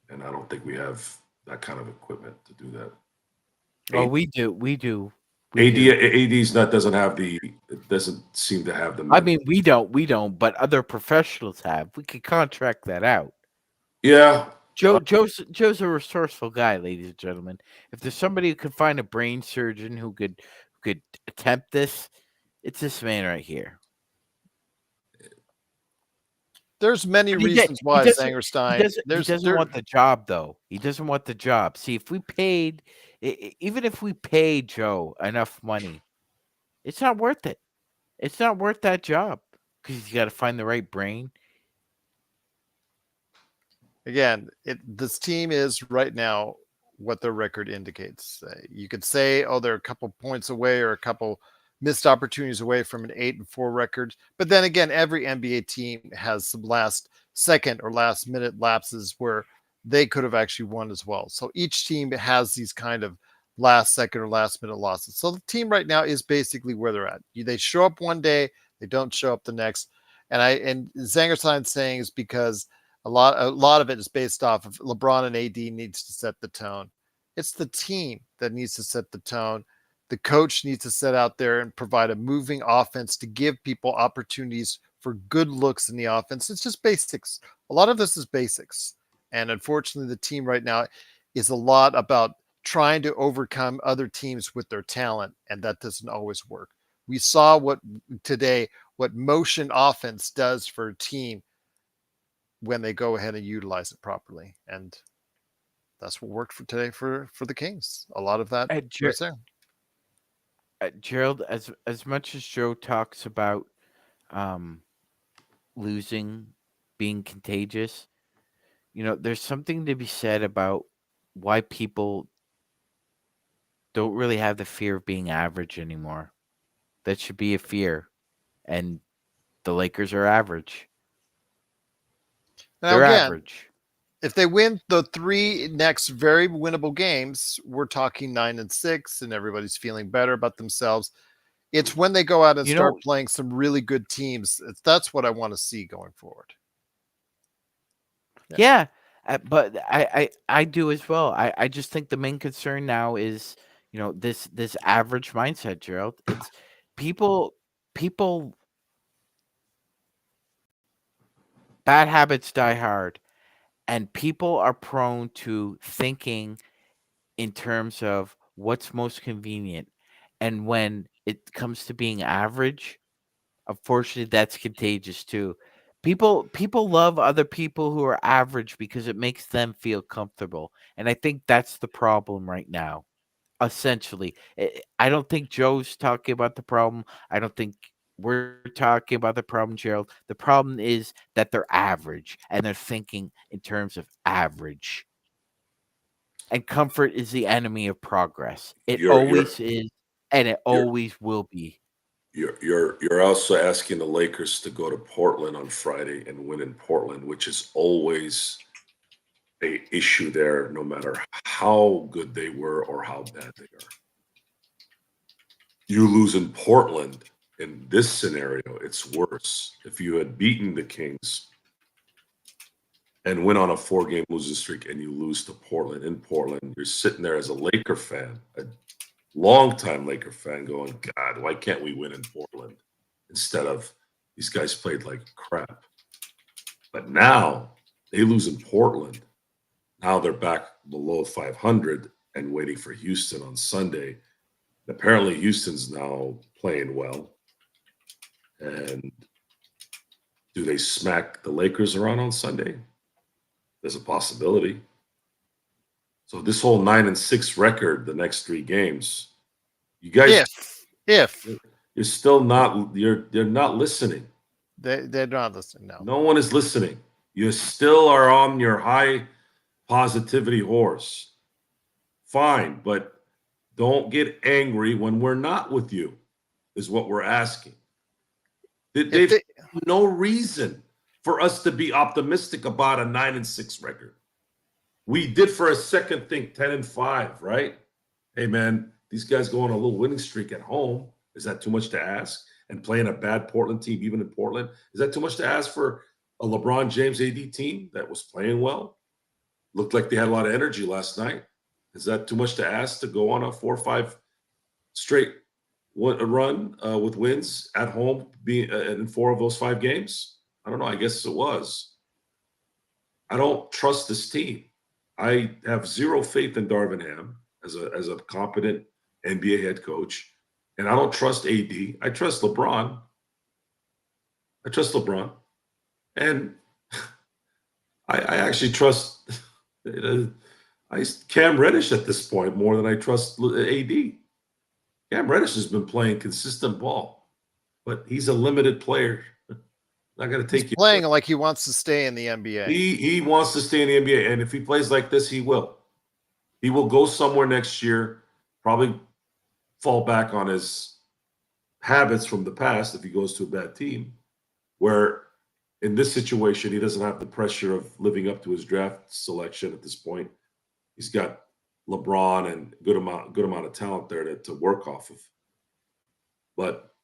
And I don't think we have that kind of equipment to do that. Well, we do. AD's doesn't seem to have the. I mean, we don't, but other professionals have. We could contract that out. Yeah. Joe's a resourceful guy, ladies and gentlemen. If there's somebody who could find a brain surgeon who could attempt this, it's this man right here. There's many reasons why Zangerstein. He doesn't want the job, though. He doesn't want the job. See, if we paid, even if we paid Joe enough money, it's not worth it. It's not worth that job because you got to find the right brain. Again, this team is right now what their record indicates. You could say, oh, they're a couple points away or a couple missed opportunities away from an 8-4 record. But then again, every NBA team has some last second or last minute lapses where they could have actually won as well. So each team has these kind of last second or last minute losses. So the team right now is basically where they're at. They show up one day, they don't show up the next. And Zangerstein's saying is because a lot of it is based off of LeBron and AD needs to set the tone. It's the team that needs to set the tone. The coach needs to set out there and provide a moving offense to give people opportunities for good looks in the offense. It's just basics. A lot of this is basics. And unfortunately, the team right now is a lot about trying to overcome other teams with their talent, and that doesn't always work. We saw what motion offense does for a team when they go ahead and utilize it properly. And that's what worked for today for the Kings. A lot of that right there. Gerald, as much as Joe talks about losing being contagious, there's something to be said about why people don't really have the fear of being average anymore. That should be a fear. And the Lakers are average. They're average. If they win the 3 next very winnable games, we're talking 9-6, and everybody's feeling better about themselves. It's when they go out and start playing some really good teams. That's what I want to see going forward. Yeah, but I do as well. I just think the main concern now is this average mindset, Gerald. It's people. Bad habits die hard. And people are prone to thinking in terms of what's most convenient. And when it comes to being average, unfortunately, that's contagious too. People love other people who are average because it makes them feel comfortable. And I think that's the problem right now, essentially. I don't think Joe's talking about the problem. I don't think we're talking about the problem, Gerald. The problem is that they're average and they're thinking in terms of average. And comfort is the enemy of progress. It always is, and it always will be. You're also asking the Lakers to go to Portland on Friday and win in Portland, which is always an issue there, no matter how good they were or how bad they are. You lose in Portland. In this scenario, it's worse. If you had beaten the Kings and went on a 4-game losing streak and you lose to Portland in Portland, you're sitting there as a Laker fan, a longtime Laker fan, going, God, why can't we win in Portland instead of these guys played like crap? But now they lose in Portland. Now they're back below 500 and waiting for Houston on Sunday. Apparently, Houston's now playing well. And do they smack the Lakers around on Sunday? There's a possibility. So this whole 9-6 record, the next 3 games, you guys, If you're still not, they're not listening. they're not listening, no. No one is listening. You still are on your high positivity horse. Fine, but don't get angry when we're not with you, is what we're asking. They've no reason for us to be optimistic about a 9-6 record. We did for a second think 10-5, right? Hey man, these guys go on a little winning streak at home. Is that too much to ask? And playing a bad Portland team, even in Portland, is that too much to ask for a LeBron James AD team that was playing well? Looked like they had a lot of energy last night. Is that too much to ask to go on a 4 or 5 straight run with wins at home being in 4 of those 5 games? I don't know. I guess it was. I don't trust this team. I have zero faith in Darvin Ham as a competent NBA head coach, and I don't trust AD. I trust LeBron. And I actually trust Cam Reddish at this point more than I trust AD. Cam Reddish has been playing consistent ball, but he's a limited player. Not going to take you playing like he wants to stay in the NBA. He wants to stay in the NBA, and if he plays like this, he will. He will go somewhere next year, probably fall back on his habits from the past if he goes to a bad team, where in this situation, he doesn't have the pressure of living up to his draft selection at this point. He's got LeBron and good amount of talent there to work off of. But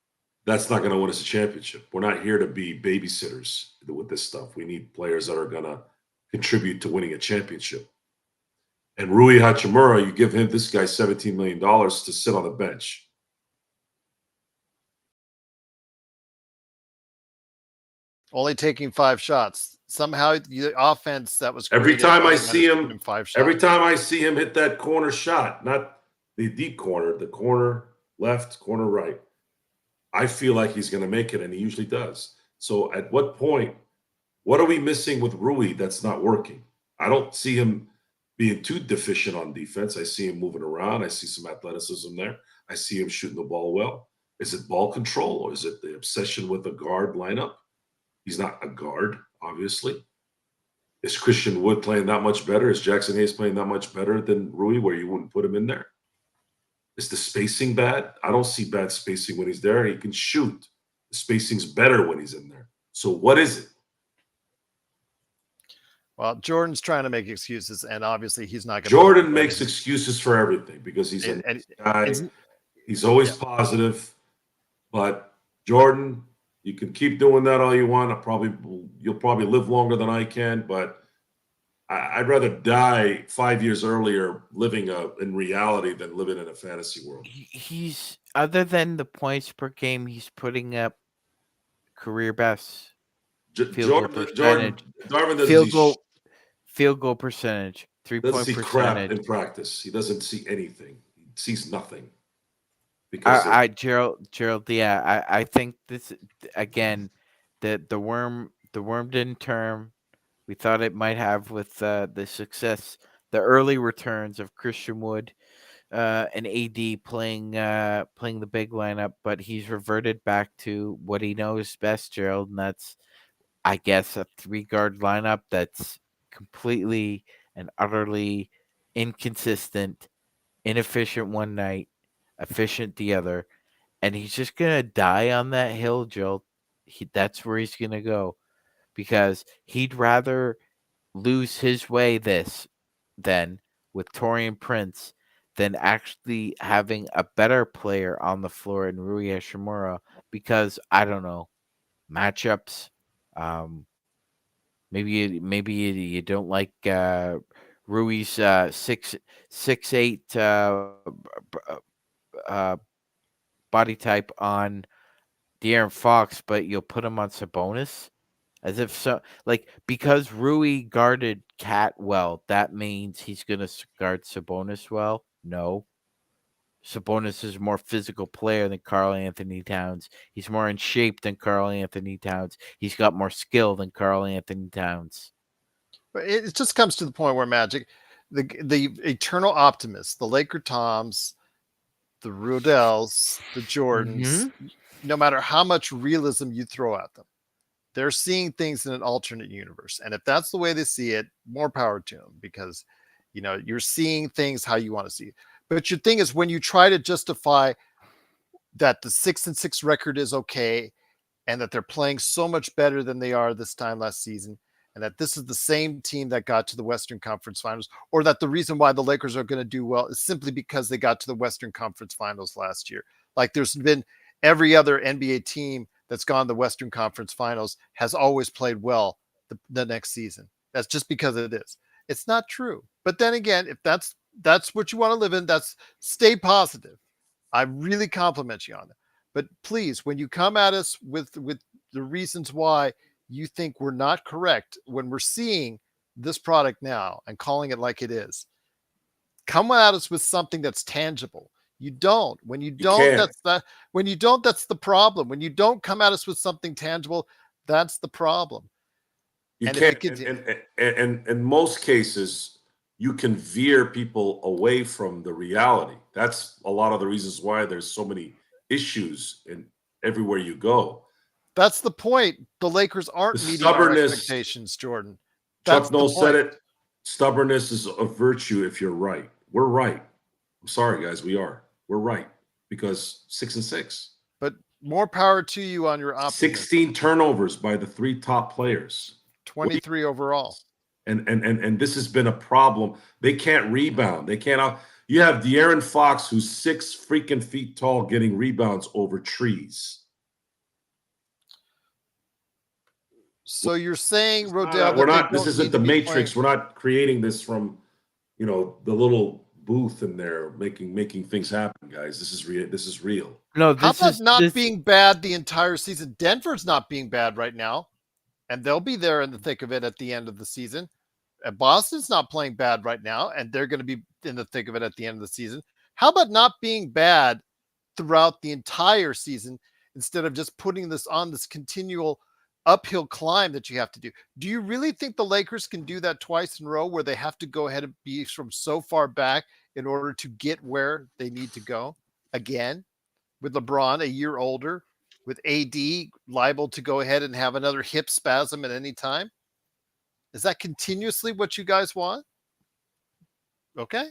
that's not going to win us a championship. We're not here to be babysitters with this stuff. We need players that are going to contribute to winning a championship. And Rui Hachimura, you give him this guy $17 million to sit on the bench. Only taking 5 shots. Somehow the offense that was every created time I see him, him 5 shots. Every time I see him hit that corner shot, not the deep corner, the corner left, corner right, I feel like he's going to make it, and he usually does. So at what point, what are we missing with Rui that's not working? I don't see him being too deficient on defense. I see him moving around. I see some athleticism there. I see him shooting the ball well. Is it ball control, or is it the obsession with the guard lineup? He's not a guard, obviously. Is Christian Wood playing that much better? Is Jackson Hayes playing that much better than Rui, where you wouldn't put him in there? Is the spacing bad? I don't see bad spacing when he's there. He can shoot. The spacing's better when he's in there. So what is it? Well, Jordan's trying to make excuses, and obviously he's not going to. Jordan makes excuses for everything because he's a guy. He's always positive. But Jordan, you can keep doing that all you want. You'll probably live longer than I can, but I'd rather die 5 years earlier living in reality than living in a fantasy world. He's, other than the points per game, he's putting up career best field goal percentage, 3-point percentage. Crap in practice. He doesn't see anything. He sees nothing. Because Gerald, yeah, I think this again, the worm didn't turn. We thought it might have with the success, the early returns of Christian Wood and AD playing the big lineup, but he's reverted back to what he knows best, Gerald, and that's, I guess, a 3-guard lineup that's completely and utterly inconsistent, inefficient one night, efficient the other, and he's just gonna die on that hill, Joel. That's where he's gonna go, because he'd rather lose his way than with Torian Prince than actually having a better player on the floor in Rui Hachimura, because I don't know, matchups. Maybe you don't like Rui's 6'8" body type on De'Aaron Fox, but you'll put him on Sabonis, as if so. Like, because Rui guarded Cat well, that means he's gonna guard Sabonis well. No, Sabonis is a more physical player than Karl Anthony Towns. He's more in shape than Karl Anthony Towns. He's got more skill than Karl Anthony Towns. But it just comes to the point where Magic, the eternal optimists, the Laker Toms, the Rudells, the Jordans, no matter how much realism you throw at them, they're seeing things in an alternate universe. And if that's the way they see it, more power to them, because, you're seeing things how you want to see it. But your thing is, when you try to justify that the 6-6 record is okay, and that they're playing so much better than they are this time last season, and that this is the same team that got to the Western Conference Finals, or that the reason why the Lakers are going to do well is simply because they got to the Western Conference Finals last year. Like, there's been every other NBA team that's gone to the Western Conference Finals has always played well the next season. That's just because it is. It's not true. But then again, if that's what you want to live in, stay positive. I really compliment you on it. But please, when you come at us with the reasons why you think we're not correct, when we're seeing this product now and calling it like it is, come at us with something that's tangible. You don't. When you don't, that's the problem. When you don't come at us with something tangible, that's the problem. You can't. And in most cases, you can veer people away from the reality. That's a lot of the reasons why there's so many issues in everywhere you go. That's the point. The Lakers aren't meeting our expectations, Jordan. Chuck Noll said it. Stubbornness is a virtue if you're right. We're right. I'm sorry, guys. We're right, because 6-6. But more power to you on your optimism. 16 turnovers by the 3 top players. 23 overall. And this has been a problem. They can't rebound. They can't. You have De'Aaron Fox, who's 6 freaking feet tall, getting rebounds over trees. So you're saying, Rodell, we're not. This isn't the Matrix. We're not creating this from, the little booth in there making things happen, guys. This is real. This is real. No, how about not being bad the entire season? Denver's not being bad right now, and they'll be there in the thick of it at the end of the season. And Boston's not playing bad right now, and they're going to be in the thick of it at the end of the season. How about not being bad throughout the entire season instead of just putting this on this continual uphill climb that you have to do? Do you really think the Lakers can do that twice in a row, where they have to go ahead and be from so far back in order to get where they need to go again, with LeBron a year older, with AD liable to go ahead and have another hip spasm at any time? Is that continuously what you guys want? Okay,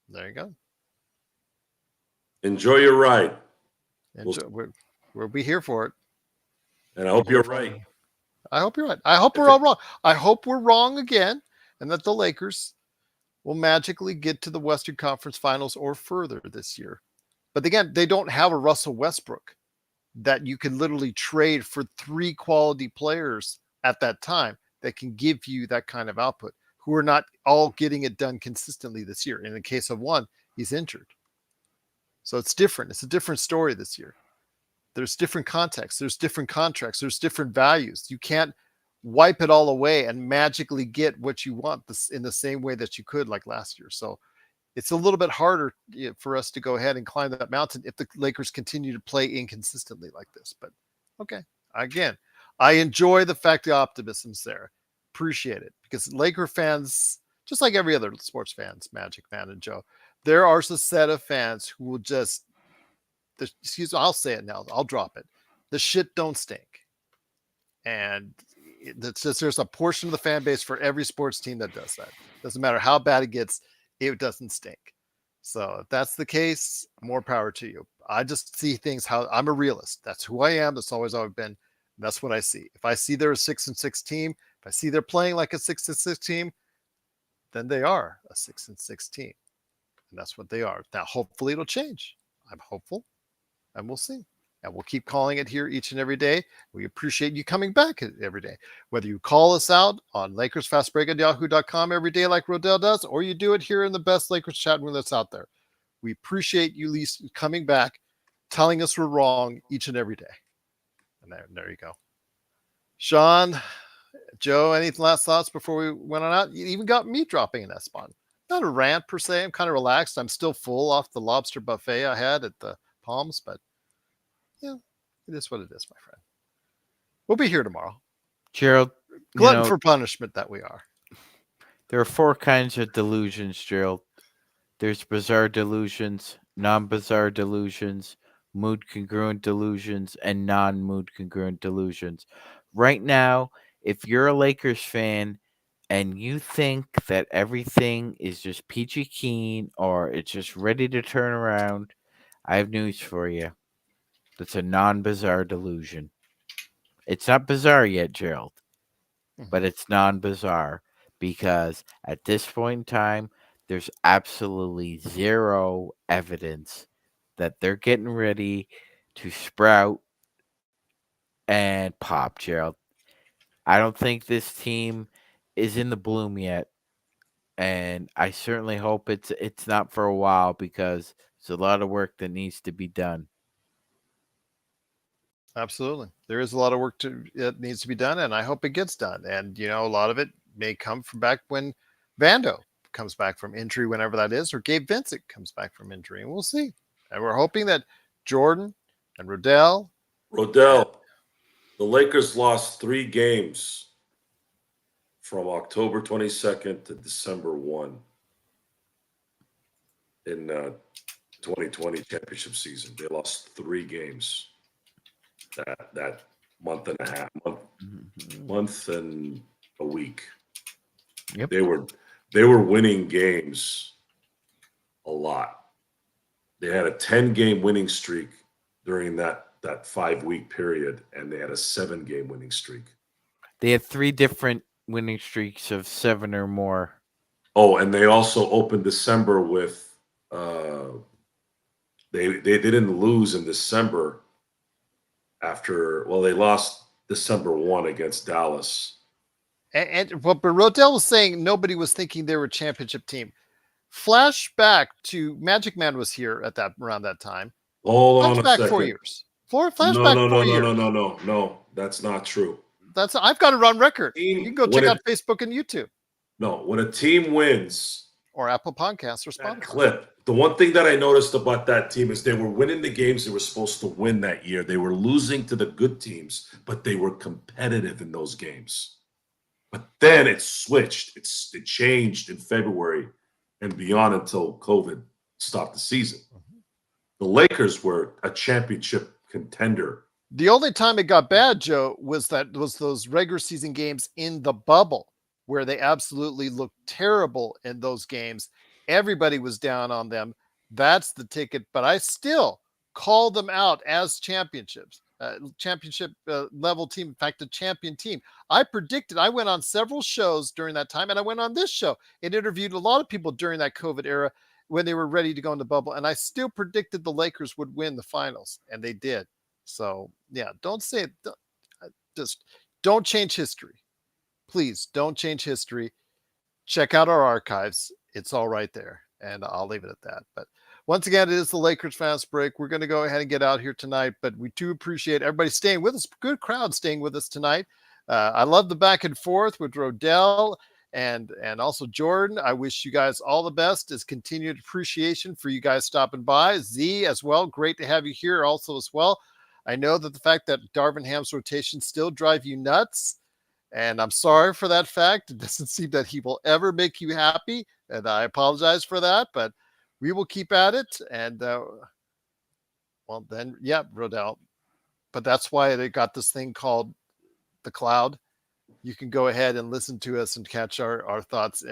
there you go. Enjoy your ride. We'll be here for it. And I hope you're right. I hope you're right. I hope we're all wrong. I hope we're wrong again, and that the Lakers will magically get to the Western Conference Finals or further this year. But again, they don't have a Russell Westbrook that you can literally trade for 3 quality players at that time that can give you that kind of output, who are not all getting it done consistently this year. In the case of one, he's injured. So it's different. It's a different story this year. There's different contexts. There's different contracts. There's different values. You can't wipe it all away and magically get what you want in the same way that you could like last year. So it's a little bit harder for us to go ahead and climb that mountain if the Lakers continue to play inconsistently like this. But okay, again, I enjoy the fact the optimism's there. Appreciate it, because Laker fans, just like every other sports fans, Magic fan and Joe, there are a set of fans who will just, I'll say it now. I'll drop it. The shit don't stink. And it's just, there's a portion of the fan base for every sports team that does that. Doesn't matter how bad it gets, it doesn't stink. So if that's the case, more power to you. I just see things how I'm a realist. That's who I am. That's always been. That's what I see. If I see they're a 6-6 team, if I see they're playing like a 6-6 team, then they are a 6-6 team. And that's what they are. Now, hopefully it'll change. I'm hopeful, and we'll see. And we'll keep calling it here each and every day. We appreciate you coming back every day. Whether you call us out on LakersFastBreak@yahoo.com every day like Rodell does, or you do it here in the best Lakers chat room that's out there. We appreciate you, Lisa, coming back, telling us we're wrong each and every day. And there you go. Sean, Joe, any last thoughts before we went on out? You even got me dropping an S-bomb. not a rant per se. I'm kind of relaxed. I'm still full off the lobster buffet I had at the Palms, but yeah, it is what it is, my friend. We'll be here tomorrow. Gerald, Glutton for punishment that we are. There are 4 kinds of delusions, Gerald. There's bizarre delusions, non-bizarre delusions, mood congruent delusions, and non-mood congruent delusions. Right now, if you're a Lakers fan and you think that everything is just peachy keen or it's just ready to turn around, I have news for you. That's a non-bizarre delusion. It's not bizarre yet, Gerald, but it's non-bizarre because at this point in time, there's absolutely zero evidence that they're getting ready to sprout and pop, Gerald. I don't think this team is in the bloom yet, and I certainly hope it's not for a while because there's a lot of work that needs to be done. Absolutely. There is a lot of work that needs to be done, and I hope it gets done. And, a lot of it may come from back when Vando comes back from injury, whenever that is, or Gabe Vincent comes back from injury, and we'll see. And we're hoping that Jordan and Rodell, the Lakers lost 3 games from October 22nd to December 1 in 2020 championship season. They lost 3 games that month and a half, month and a week. Yep. They were winning games a lot. They had a 10-game winning streak during that 5-week period, and they had a 7-game winning streak. They had 3 different winning streaks of 7 or more. Oh, and they also opened December with they didn't lose in December they lost December 1 against Dallas. But Rodell was saying nobody was thinking they were a championship team. Flashback to Magic Man was here at around that time. Hold on a second. 4 years. Flashback 4 years. No. That's not true. I've got it on record. You can go check out Facebook and YouTube. No, when a team wins, or Apple Podcasts or Spotify. Clip. The one thing that I noticed about that team is they were winning the games they were supposed to win that year. They were losing to the good teams, but they were competitive in those games. But then it switched. It changed in February and beyond until COVID stopped the season. The Lakers were a championship contender. The only time it got bad, Joe, was those regular season games in the bubble where they absolutely looked terrible in those games. Everybody was down on them. That's the ticket. But I still call them out as championship level team. In fact, a champion team. I went on several shows during that time, and I went on this show and interviewed a lot of people during that COVID era when they were ready to go in the bubble. And I still predicted the Lakers would win the finals, and they did. So, yeah, don't say it. Just don't change history. Please don't change history. Check out our archives. It's all right there. And I'll leave it at that. But once again, it is the Lakers Fast Break. We're going to go ahead and get out here tonight, but we do appreciate everybody staying with us. Good crowd staying with us tonight. I love the back and forth with Rodell and also Jordan. I wish you guys all the best. As continued appreciation for you guys stopping by. Z as well. Great to have you here also as well. I know that the fact that Darvin Ham's rotations still drive you nuts, and I'm sorry for that fact. It doesn't seem that he will ever make you happy, and I apologize for that, but we will keep at it. And, Rodell. But that's why they got this thing called The Cloud. You can go ahead and listen to us and catch our thoughts,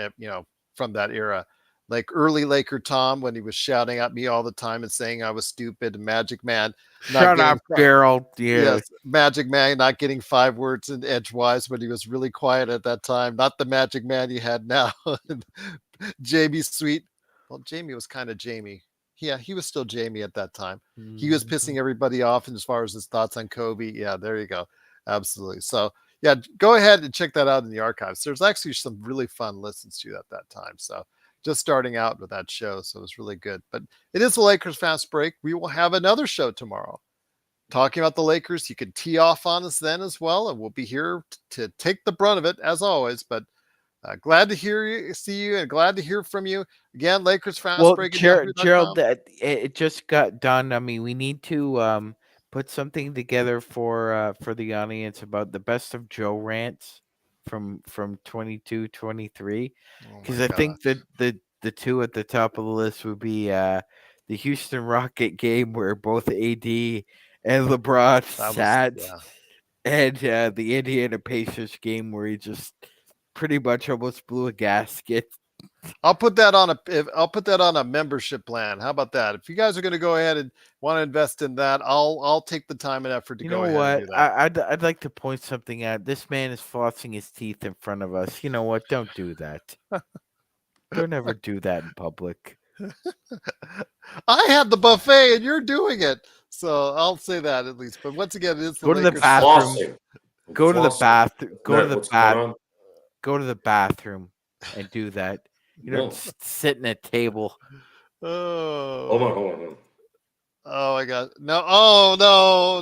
from that era. Like early Laker Tom, when he was shouting at me all the time and saying I was stupid, and Magic Man. Shut up, Gerald. Yes, Magic Man not getting 5 words in edgewise, but he was really quiet at that time. Not the Magic Man you had now. Jamie Sweet. Well, Jamie was kind of Jamie. Yeah, he was still Jamie at that time. He was pissing everybody off, and as far as his thoughts on Kobe, yeah, there you go. Absolutely. So, yeah, go ahead and check that out in the archives. There's actually some really fun listens to at that time. So, just starting out with that show. So it was really good. But it is the Lakers Fast Break. We will have another show tomorrow talking about the Lakers. You can tee off on us then as well. And we'll be here to take the brunt of it as always. But Glad to see you, and glad to hear from you again. Lakers Fast Well, Break at Gerald, yahoo.com. it just got done. I mean, we need to put something together for the audience about the best of Joe rants from 22, 23, Oh because my I think gosh. that the two at the top of the list would be the Houston Rocket game where both AD and LeBron That was sat, yeah. and the Indiana Pacers game where he just pretty much almost blew a gasket. I'll put that on a membership plan. How about that? If you guys are going to go ahead and want to invest in that, I'll take the time and effort to You go know ahead and what? do that. I'd like to point something out. This man is flossing his teeth in front of us. You know what? Don't do that. Don't ever do that in public. I had the buffet and you're doing it. So I'll say that at least. But once again, it is the Go to the Lakers. bathroom. Flossing. Go to the Flossing. bathroom. Go to Matt, the what's going on? Go to the bathroom and do that. You No. don't sit in a table. Hold on, Oh. hold on, hold on. Oh my God. No. Oh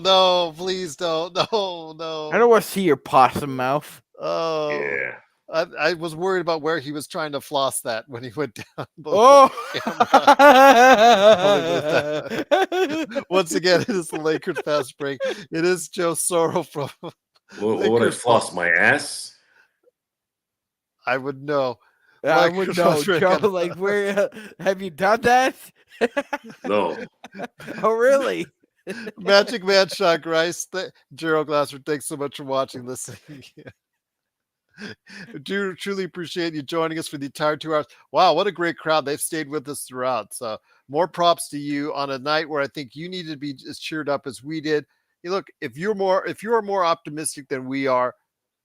no. Please don't. No. I don't want to see your possum mouth. Oh. Yeah. I was worried about where he was trying to floss that when he went down. Oh! Once again, it is the Lakers Fast Break. It is Joe Sorrell from What would I floss? My ass? I would know. I would know, Joe. Like, where have you done that? No. Oh, really? Magic Man Sean Grice, Gerald Glasser, thanks so much for watching, listening. Do truly appreciate you joining us for the entire 2 hours. Wow, what a great crowd. They've stayed with us throughout. So more props to you on a night where I think you needed to be as cheered up as we did. You look, if you are more optimistic than we are,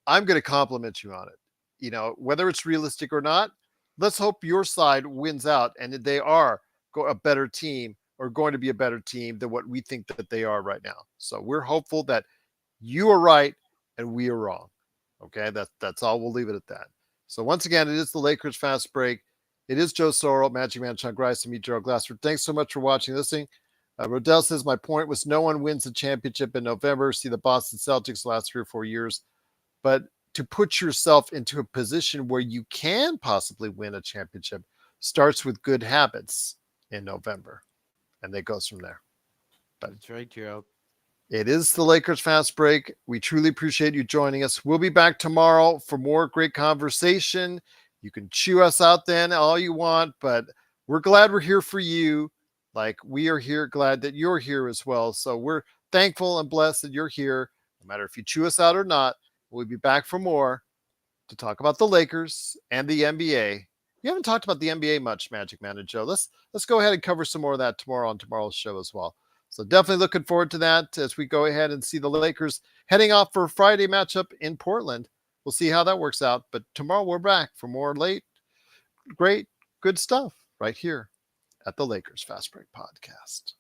I'm going to compliment you on it. You know, whether it's realistic or not, let's hope your side wins out and they are a better team or going to be a better team than what we think that they are right now. So we're hopeful that you are right and we are wrong. Okay, that's all. We'll leave it at that. So once again, it is the Lakers Fast Break. It is Joe Sorrell, Magic Man Sean Grice, and me, Gerald Glassford. Thanks so much for watching, listening. Rodell says, my point was no one wins the championship in November. See the Boston Celtics the last 3 or 4 years. But to put yourself into a position where you can possibly win a championship starts with good habits in November. And it goes from there. But that's right, Gerald. It is the Lakers Fast Break. We truly appreciate you joining us. We'll be back tomorrow for more great conversation. You can chew us out then all you want, but we're glad we're here for you. Like we are here, glad that you're here as well. So we're thankful and blessed that you're here. No matter if you chew us out or not, we'll be back for more to talk about the Lakers and the NBA. We haven't talked about the NBA much, Magic Man and Joe. Let's go ahead and cover some more of that tomorrow on tomorrow's show as well. So definitely looking forward to that as we go ahead and see the Lakers heading off for a Friday matchup in Portland. We'll see how that works out. But tomorrow we're back for more great, good stuff right here at the Lakers Fast Break Podcast.